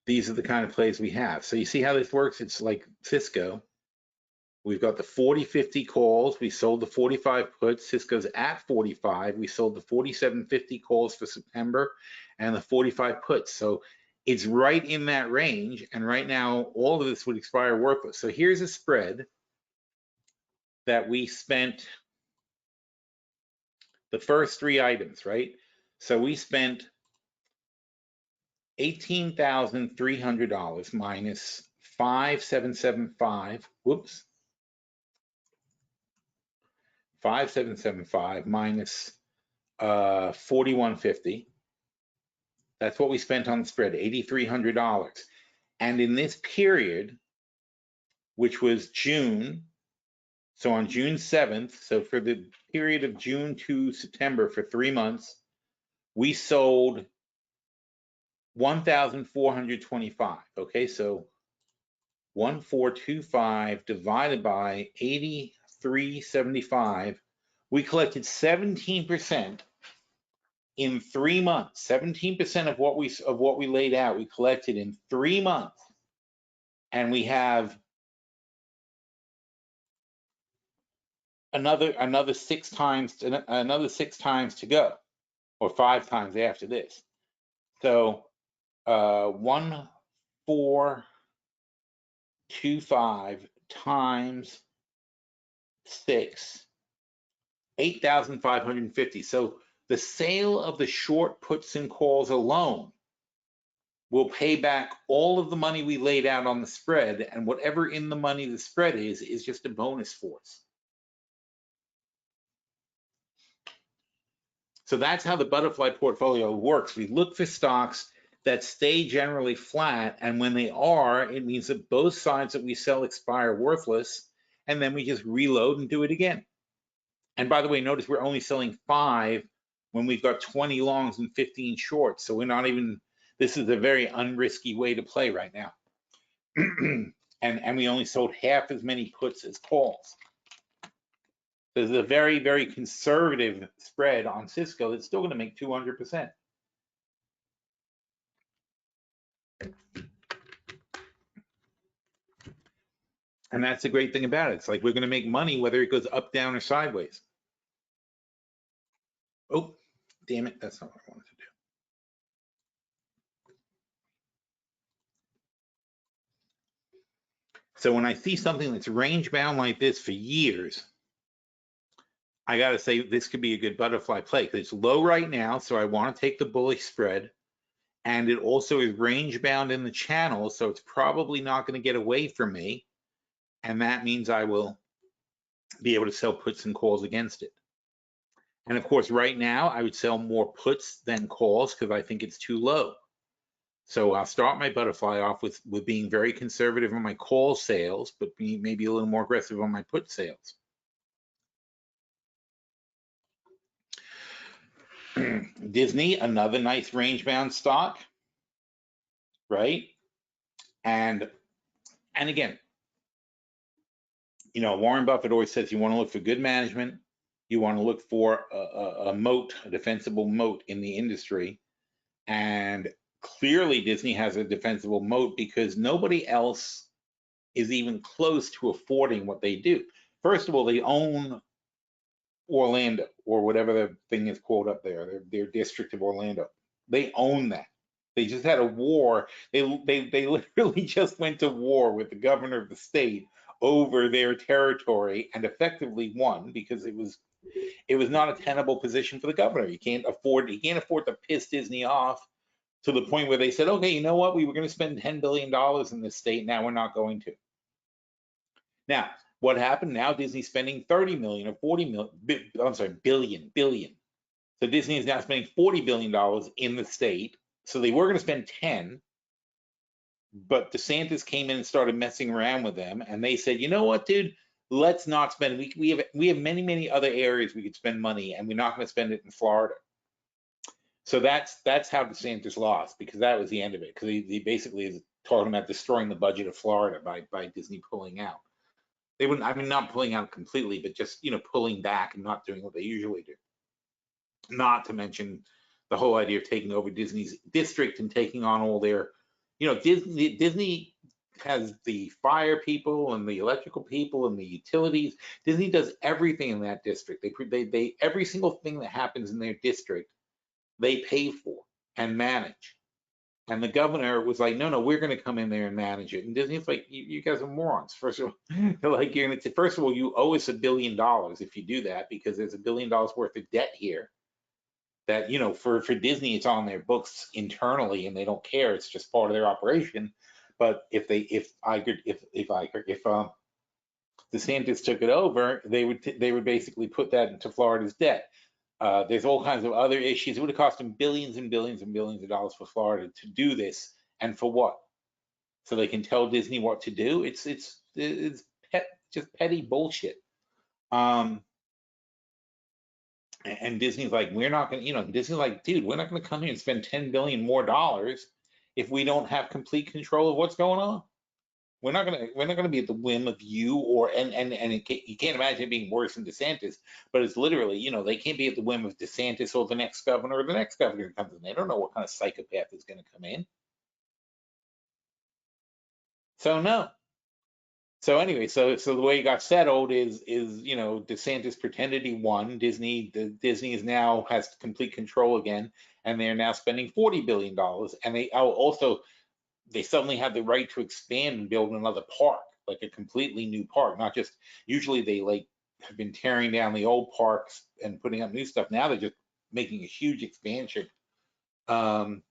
These are the kind of plays we have. So you see how this works? It's like Cisco. We've got the 40-50 calls. We sold the 45 puts. Cisco's at 45. We sold the 47.50 calls for September and the 45 puts. So it's right in that range. And right now, all of this would expire worthless. So here's a spread that we spent the first 3 items, right? So we spent $18,300 minus 5,775. Whoops. 5,775 minus 41.50. That's what we spent on the spread, $8,300. And in this period, which was June, so on June 7th, so for the period of June to September for 3 months, we sold 1,425. Okay, so 1,425 divided by 83.75, we collected 17% in 3 months. 17% of what we laid out, we collected in 3 months, and we have another 6 times to go, or 5 times after this. So 1,425 times 6, 8,550. So the sale of the short puts and calls alone will pay back all of the money we laid out on the spread, and whatever in the money the spread is just a bonus for us. So that's how the butterfly portfolio works. We look for stocks that stay generally flat, and when they are, it means that both sides that we sell expire worthless, and then we just reload and do it again. And by the way, notice we're only selling 5 when we've got 20 longs and 15 shorts. So we're not even, this is a very unrisky way to play right now. and we only sold half as many puts as calls. There's a very, very conservative spread on Cisco that's still going to make 200%. And that's the great thing about it. It's like we're going to make money whether it goes up, down, or sideways. Oh, damn it. That's not what I wanted to do. So when I see something that's range bound like this for years, I got to say this could be a good butterfly play because it's low right now. So I want to take the bullish spread. And it also is range bound in the channel. So it's probably not going to get away from me. And that means I will be able to sell puts and calls against it. And of course, right now, I would sell more puts than calls because I think it's too low. So I'll start my butterfly off with being very conservative on my call sales, but be maybe a little more aggressive on my put sales. Disney, another nice range bound stock, right? And again, Warren Buffett always says you want to look for good management, you want to look for a moat, a defensible moat in the industry. And clearly Disney has a defensible moat because nobody else is even close to affording what they do. First of all, they own Orlando, or whatever the thing is called up there, their district of Orlando. They own that. They just had a war. They literally just went to war with the governor of the state over their territory and effectively won because it was not a tenable position for the governor. He can't afford to piss Disney off to the point where they said, okay, you know what? We were going to spend $10 billion in this state. Now we're not going to. Now, what happened? Now Disney's spending 30 million or 40 million, I'm sorry, billion. So Disney is now spending $40 billion in the state. So they were going to spend 10, but DeSantis came in and started messing around with them. And they said, you know what, dude, let's not spend. We have many other areas we could spend money, and we're not going to spend it in Florida. So that's how DeSantis lost, because that was the end of it. Because he basically is talking about destroying the budget of Florida by Disney pulling out. They wouldn't, I mean, not pulling out completely, but just, pulling back and not doing what they usually do. Not to mention the whole idea of taking over Disney's district and taking on all their, Disney has the fire people and the electrical people and the utilities. Disney does everything in that district. They every single thing that happens in their district, they pay for and manage. And the governor was like, no, we're going to come in there and manage it. And Disney's like, you guys are morons. First of all, they're like, first of all, you owe us $1 billion if you do that, because there's $1 billion worth of debt here that, for Disney, it's on their books internally and they don't care. It's just part of their operation. But if DeSantis took it over, they would basically put that into Florida's debt. There's all kinds of other issues. It would have cost them billions and billions and billions of dollars for Florida to do this, and for what? So they can tell Disney what to do? It's just petty bullshit. And Disney's like, we're not going to, Disney's like, dude, we're not going to come here and spend $10 billion more if we don't have complete control of what's going on. We're not gonna be at the whim of you, you can't imagine it being worse than DeSantis, but it's literally, they can't be at the whim of DeSantis or the next governor or the next governor who comes in. They don't know what kind of psychopath is going to come in. So no. So anyway, so the way it got settled is DeSantis pretended he won. Disney is now has complete control again, and they're now spending $40 billion, and they suddenly have the right to expand and build another park, like a completely new park. Not just, usually they have been tearing down the old parks and putting up new stuff. Now they're just making a huge expansion. Anyway,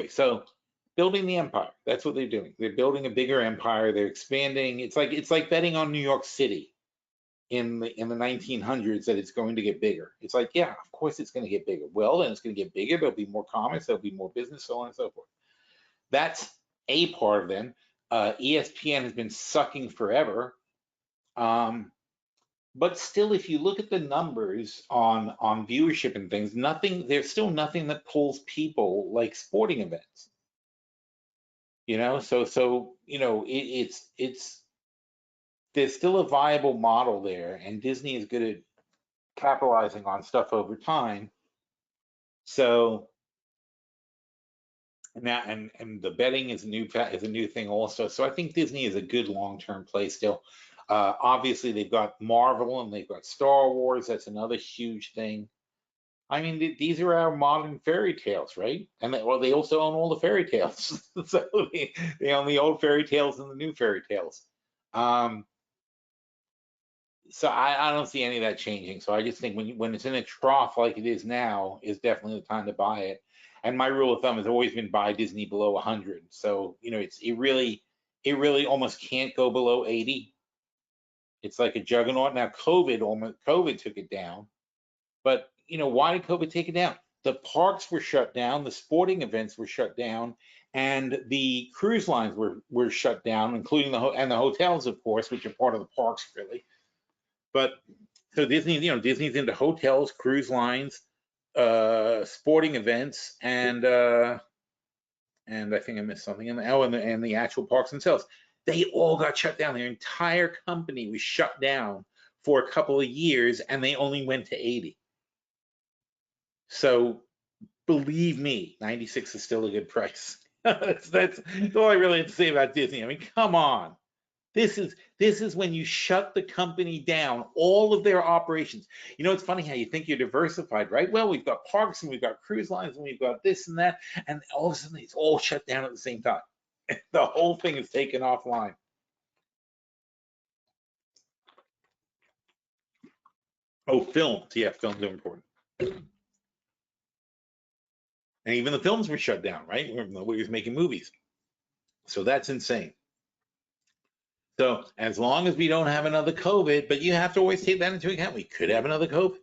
so building the empire, that's what they're doing. They're building a bigger empire. They're expanding. It's like betting on New York City in the 1900s that it's going to get bigger. It's like, yeah, of course it's going to get bigger. Well, then it's going to get bigger. There'll be more commerce. There'll be more business, so on and so forth. That's a part of them. ESPN has been sucking forever. But still, if you look at the numbers on viewership and things, there's still nothing that pulls people like sporting events. It's there's still a viable model there, and Disney is good at capitalizing on stuff over time. So now, and the betting is a new thing also. So I think Disney is a good long-term play still. Obviously, they've got Marvel and they've got Star Wars. That's another huge thing. I mean, these are our modern fairy tales, right? And they also own all the fairy tales. So they own the old fairy tales and the new fairy tales. So I don't see any of that changing. So I just think when it's in a trough like it is now, is definitely the time to buy it. And my rule of thumb has always been buy Disney below 100. So it really almost can't go below 80. It's like a juggernaut. Now COVID took it down, but why did COVID take it down? The parks were shut down, the sporting events were shut down, and the cruise lines were shut down, including the hotels, of course, which are part of the parks, really. But so Disney, Disney's into hotels, cruise lines, sporting events, and I think I missed something. And the actual parks themselves, they all got shut down. Their entire company was shut down for a couple of years, and they only went to 80. So believe me, 96 is still a good price. That's all I really have to say about Disney. I mean, come on. This is when you shut the company down, all of their operations. It's funny how you think you're diversified, right? Well, we've got parks and we've got cruise lines and we've got this and that, and all of a sudden it's all shut down at the same time. The whole thing is taken offline. Oh, films. Yeah, films are important. And even the films were shut down, right? Nobody was making movies. So that's insane. So as long as we don't have another COVID, but you have to always take that into account. We could have another COVID.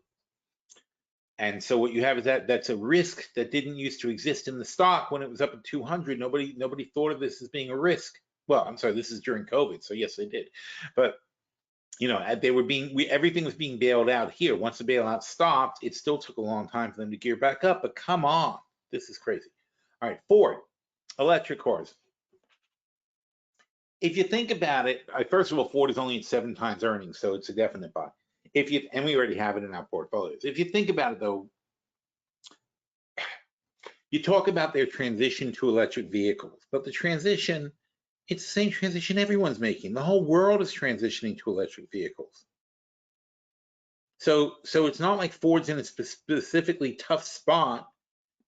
And so what you have is that's a risk that didn't used to exist in the stock when it was up at 200. Nobody thought of this as being a risk. Well, I'm sorry, this is during COVID, so yes, they did. But they were everything was being bailed out here. Once the bailout stopped, it still took a long time for them to gear back up. But come on, this is crazy. All right, Ford, electric cars. If you think about it, first of all, Ford is only at 7 times earnings, so it's a definite buy. And we already have it in our portfolios. If you think about it, though, you talk about their transition to electric vehicles, but the transition, it's the same transition everyone's making. The whole world is transitioning to electric vehicles. So it's not like Ford's in a specifically tough spot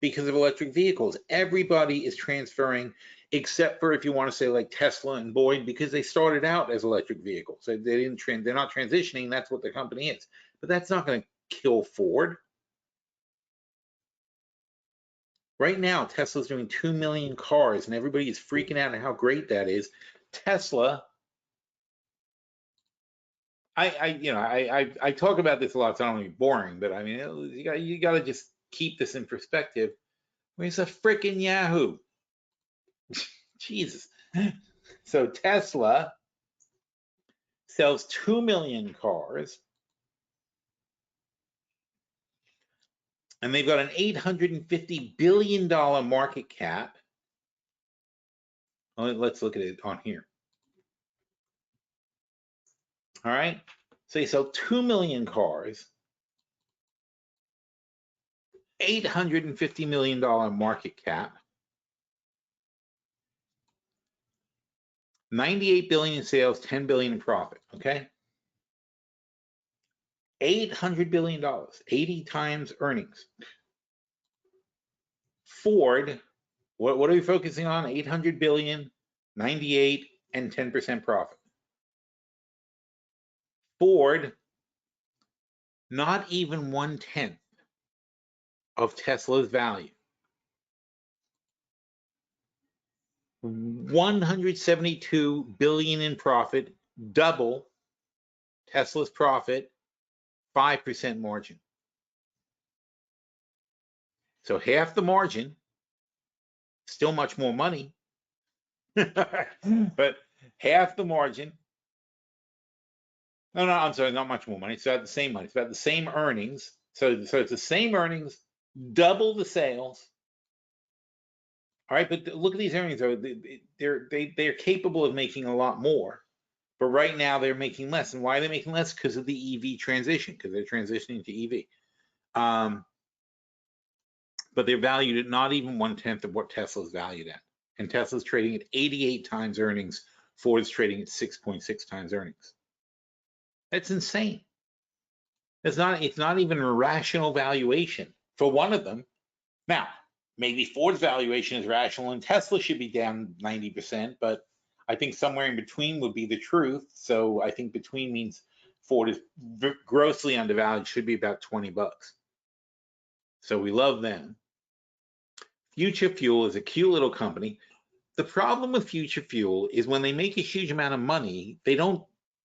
because of electric vehicles. Everybody is transferring, except for if you want to say like Tesla and Boyd, because they started out as electric vehicles. So they're not transitioning. That's what the company is. But that's not going to kill Ford. Right now, Tesla's doing 2 million cars, and everybody is freaking out at how great that is. Tesla, I talk about this a lot, so I don't want to be boring, but I mean, you got to just keep this in perspective. I mean, it's a freaking Yahoo. Jesus. So Tesla sells 2 million cars, and they've got an $850 billion market cap. Let's look at it on here. All right. So they sell 2 million cars, $850 million market cap, 98 billion in sales, 10 billion in profit. Okay. $800 billion, 80 times earnings. Ford, what are we focusing on? 800 billion, 98, and 10% profit. Ford, not even 1/10 of Tesla's value. 172 billion in profit, double Tesla's profit, 5% margin. So half the margin, still much more money, but half the margin. No, I'm sorry, not much more money. It's about the same money. It's about the same earnings. So it's the same earnings, double the sales. All right, but look at these earnings. They're capable of making a lot more, but right now they're making less. And why are they making less? Because of the EV transition, because they're transitioning to EV. But they're valued at not even 1/10 of what Tesla's valued at. And Tesla's trading at 88 times earnings. Ford's trading at 6.6 times earnings. That's insane. It's not even a rational valuation for one of them. Now, maybe Ford's valuation is rational and Tesla should be down 90%, but I think somewhere in between would be the truth. So I think between means Ford is grossly undervalued, should be about 20 bucks. So we love them. Future Fuel is a cute little company. The problem with Future Fuel is when they make a huge amount of money, they don't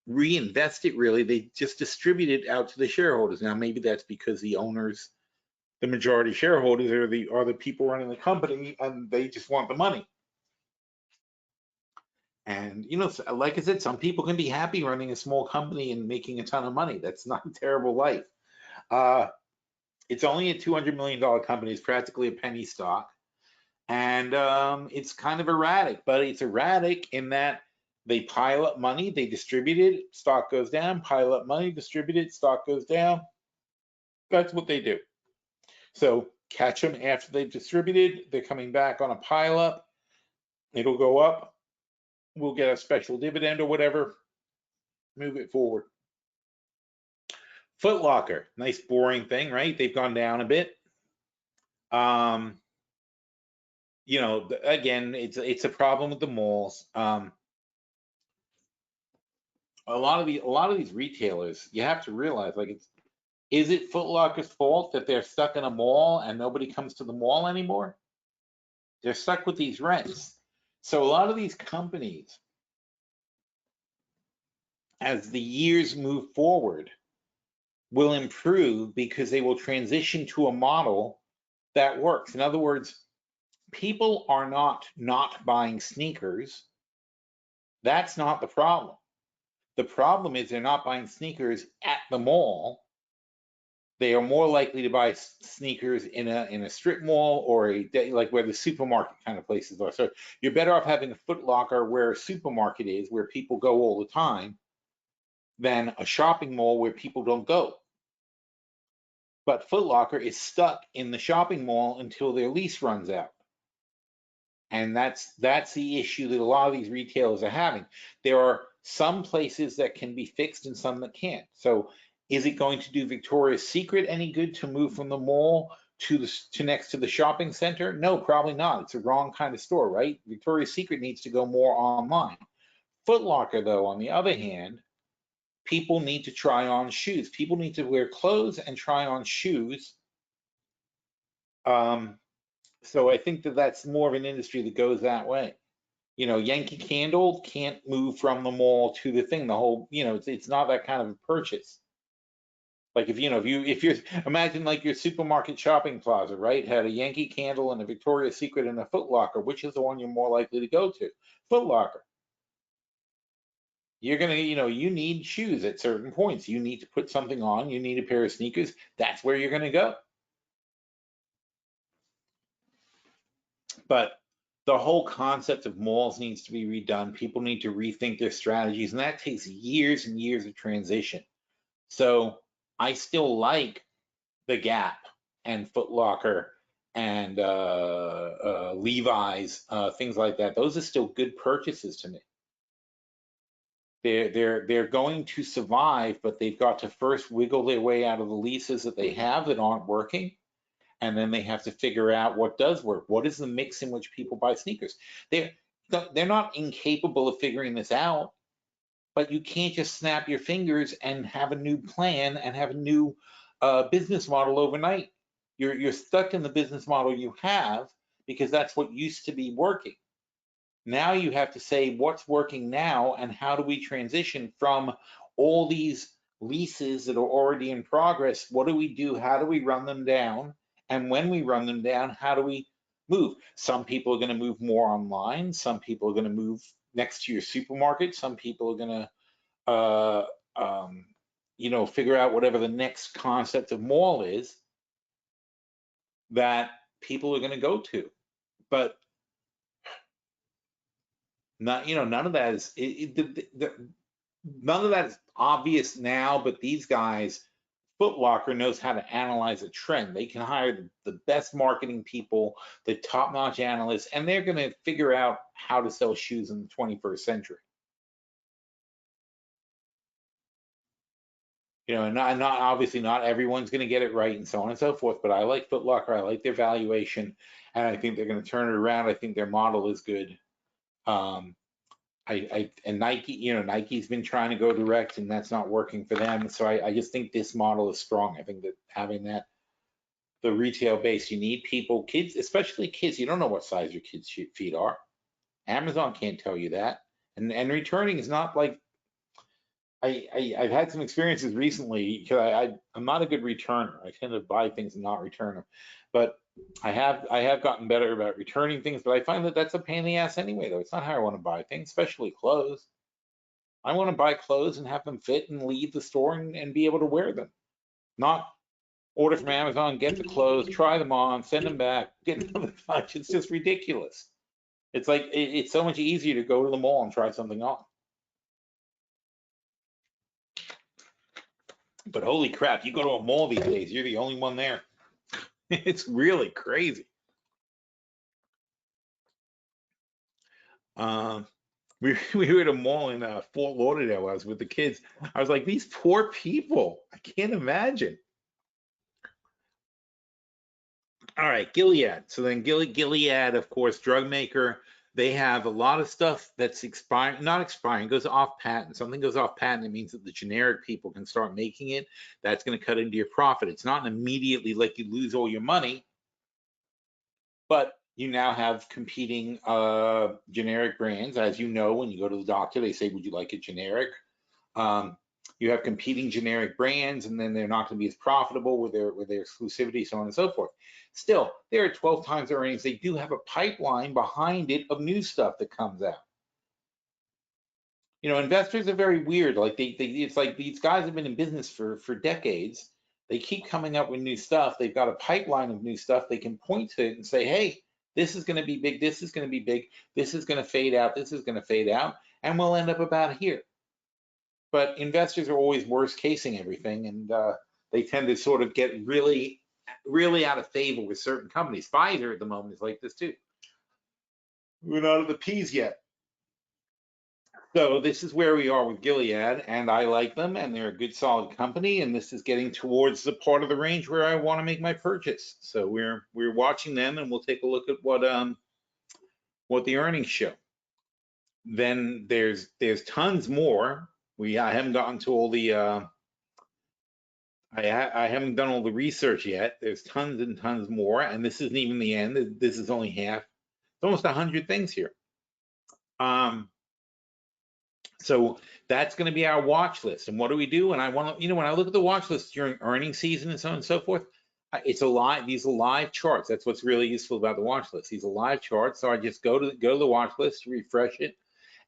reinvest it really. They just distribute it out to the shareholders. Now, maybe that's because the owners, the majority shareholders are the people running the company and they just want the money. And, you know, like I said, some people can be happy running a small company and making a ton of money. That's not a terrible life. It's only a $200 million company. It's practically a penny stock. And it's kind of erratic, but it's erratic in that they pile up money, they distribute it, stock goes down, pile up money, distribute it, stock goes down. That's what they do. So catch them after they've distributed, they're coming back on a pile up, it'll go up, we'll get a special dividend or whatever, move it forward. Foot Locker, nice boring thing, right? They've gone down a bit. You know, again, it's a problem with the malls. A lot of these retailers, you have to realize, like, is it Foot Locker's fault that they're stuck in a mall and nobody comes to the mall anymore? They're stuck with these rents. So a lot of these companies, as the years move forward, will improve because they will transition to a model that works. In other words, people are not buying sneakers. That's not the problem. The problem is they're not buying sneakers at the mall. They are more likely to buy sneakers in a strip mall or like where the supermarket kind of places are. So you're better off having a Foot Locker where a supermarket is, where people go all the time, than a shopping mall where people don't go. But Foot Locker is stuck in the shopping mall until their lease runs out. And that's the issue that a lot of these retailers are having. There are some places that can be fixed and some that can't. So is it going to do Victoria's Secret any good to move from the mall to next to the shopping center? No, probably not. It's a wrong kind of store, right? Victoria's Secret needs to go more online. Foot Locker, though, on the other hand, people need to try on shoes. People need to wear clothes and try on shoes. So I think that that's more of an industry that goes that way. You know, Yankee Candle can't move from the mall to the thing. The whole, you know, it's not that kind of a purchase. Like if you're imagine like your supermarket shopping plaza, right? Had a Yankee Candle and a Victoria's Secret and a Foot Locker. Which is the one you're more likely to go to? Foot Locker. You're gonna, you know, you need shoes at certain points. You need to put something on. You need a pair of sneakers. That's where you're gonna go. But the whole concept of malls needs to be redone. People need to rethink their strategies, and that takes years and years of transition. So I still like the Gap and Foot Locker and Levi's, things like that. Those are still good purchases to me. They're going to survive, but they've got to first wiggle their way out of the leases that they have that aren't working. And then they have to figure out what does work. What is the mix in which people buy sneakers? They're not incapable of figuring this out, but you can't just snap your fingers and have a new plan and have a new business model overnight. You're stuck in the business model you have because that's what used to be working. Now you have to say what's working now and how do we transition from all these leases that are already in progress? What do we do? How do we run them down? And when we run them down, how do we move? Some people are going to move more online. Some people are going to move next to your supermarket. Some people are going to, you know, figure out whatever the next concept of mall is that people are going to go to. But not, you know, none of that is none of that is obvious now. But these guys, Foot Locker knows how to analyze a trend. They can hire the best marketing people, the top-notch analysts, and they're going to figure out how to sell shoes in the 21st century. You know, and not obviously not everyone's going to get it right and so on and so forth, but I like Foot Locker. I like their valuation, and I think they're going to turn it around. I think their model is good. And Nike, you know, Nike's been trying to go direct and that's not working for them. So I just think this model is strong. I think that having that, the retail base, you need people, kids, especially kids. You don't know what size your kids' feet are. Amazon can't tell you that. And returning is not like, I've had some experiences recently because I'm not a good returner. I tend to buy things and not return them, but I have gotten better about returning things. But I find that that's a pain in the ass anyway, though. It's not how I want to buy things, especially clothes. I want to buy clothes and have them fit and leave the store and be able to wear them, not order from Amazon, get the clothes, try them on, send them back, get another bunch. It's just ridiculous. It's like it's so much easier to go to the mall and try something on. But holy crap, you go to a mall these days, you're the only one there. It's really crazy. Um, we were at a mall in Fort Lauderdale. I was with the kids. I was like, these poor people. I can't imagine. All right, Gilead. So then Gilead, of course, drug maker. They have a lot of stuff that's expiring, not expiring, goes off patent. Something goes off patent, it means that the generic people can start making it. That's going to cut into your profit. It's not immediately like you lose all your money, but you now have competing generic brands. As you know, when you go to the doctor, they say, would you like a generic? You have competing generic brands, and then they're not going to be as profitable with their exclusivity, so on and so forth. Still, they're at 12 times their earnings. They do have a pipeline behind it of new stuff that comes out. You know, investors are very weird. Like it's like these guys have been in business for decades. They keep coming up with new stuff. They've got a pipeline of new stuff. They can point to it and say, hey, this is going to be big. This is going to be big. This is going to fade out. This is going to fade out. And we'll end up about here. But investors are always worst casing everything, and they tend to sort of get really, really out of favor with certain companies. Pfizer at the moment is like this too. We're not at the P's yet. So this is where we are with Gilead, and I like them, and they're a good, solid company. And this is getting towards the part of the range where I want to make my purchase. So we're watching them, and we'll take a look at what the earnings show. Then there's tons more. I haven't gotten to all the I haven't done all the research yet. There's tons and tons more, and this isn't even the end. This is only half. It's almost 100 things here. So that's going to be our watch list. And what do we do? And I want to, when I look at the watch list during earnings season and so on and so forth, it's a live. These are live charts. That's what's really useful about the watch list. These are live charts. So I just go to the watch list, refresh it,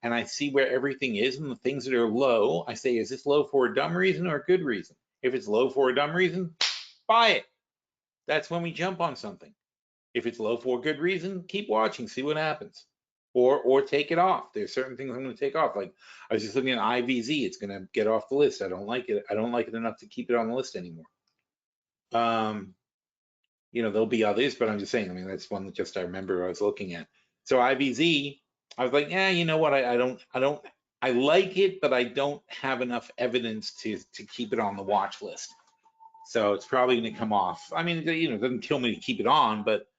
and I see where everything is, and the things that are low, I say, is this low for a dumb reason or a good reason? If it's low for a dumb reason, buy it. That's when we jump on something. If it's low for a good reason, keep watching, see what happens. Or take it off. There's certain things I'm going to take off. Like I was just looking at IVZ, it's going to get off the list. I don't like it. I don't like it enough to keep it on the list anymore. There'll be others, but I'm just saying, I mean, that's one that just I remember I was looking at. So IVZ, I was like, yeah, you know what? I like it, but I don't have enough evidence to keep it on the watch list. So it's probably going to come off. I mean, it doesn't kill me to keep it on, but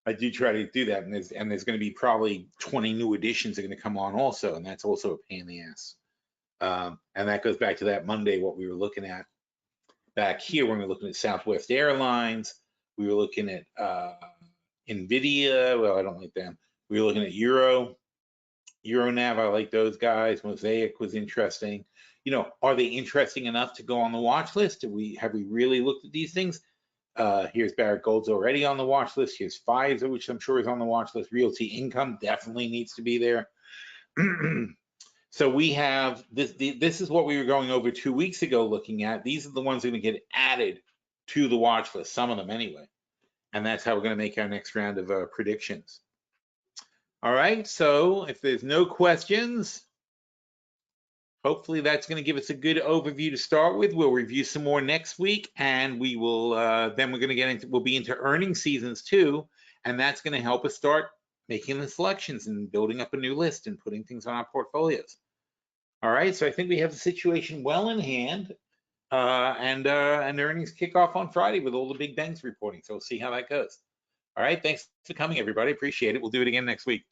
I do try to do that. And there's going to be probably 20 new editions that are going to come on also, and that's also a pain in the ass. And that goes back to that Monday, what we were looking at back here when we were looking at Southwest Airlines. We were looking at NVIDIA. Well, I don't like them. We were looking at Euronav. I like those guys. Mosaic was interesting. Are they interesting enough to go on the watch list? Have we really looked at these things? Here's Barrick Gold's already on the watch list. Here's Pfizer, which I'm sure is on the watch list. Realty Income definitely needs to be there. So we have this. This is what we were going over 2 weeks ago looking at. These are the ones that are going to get added to the watch list, some of them anyway. And that's how we're going to make our next round of predictions. All right, so if there's no questions, hopefully that's going to give us a good overview to start with. We'll review some more next week, and we will then we're going to we'll be into earnings seasons too, and that's going to help us start making the selections and building up a new list and putting things on our portfolios. All right, so I think we have the situation well in hand, and earnings kick off on Friday with all the big banks reporting. So we'll see how that goes. All right, thanks for coming, everybody. Appreciate it. We'll do it again next week.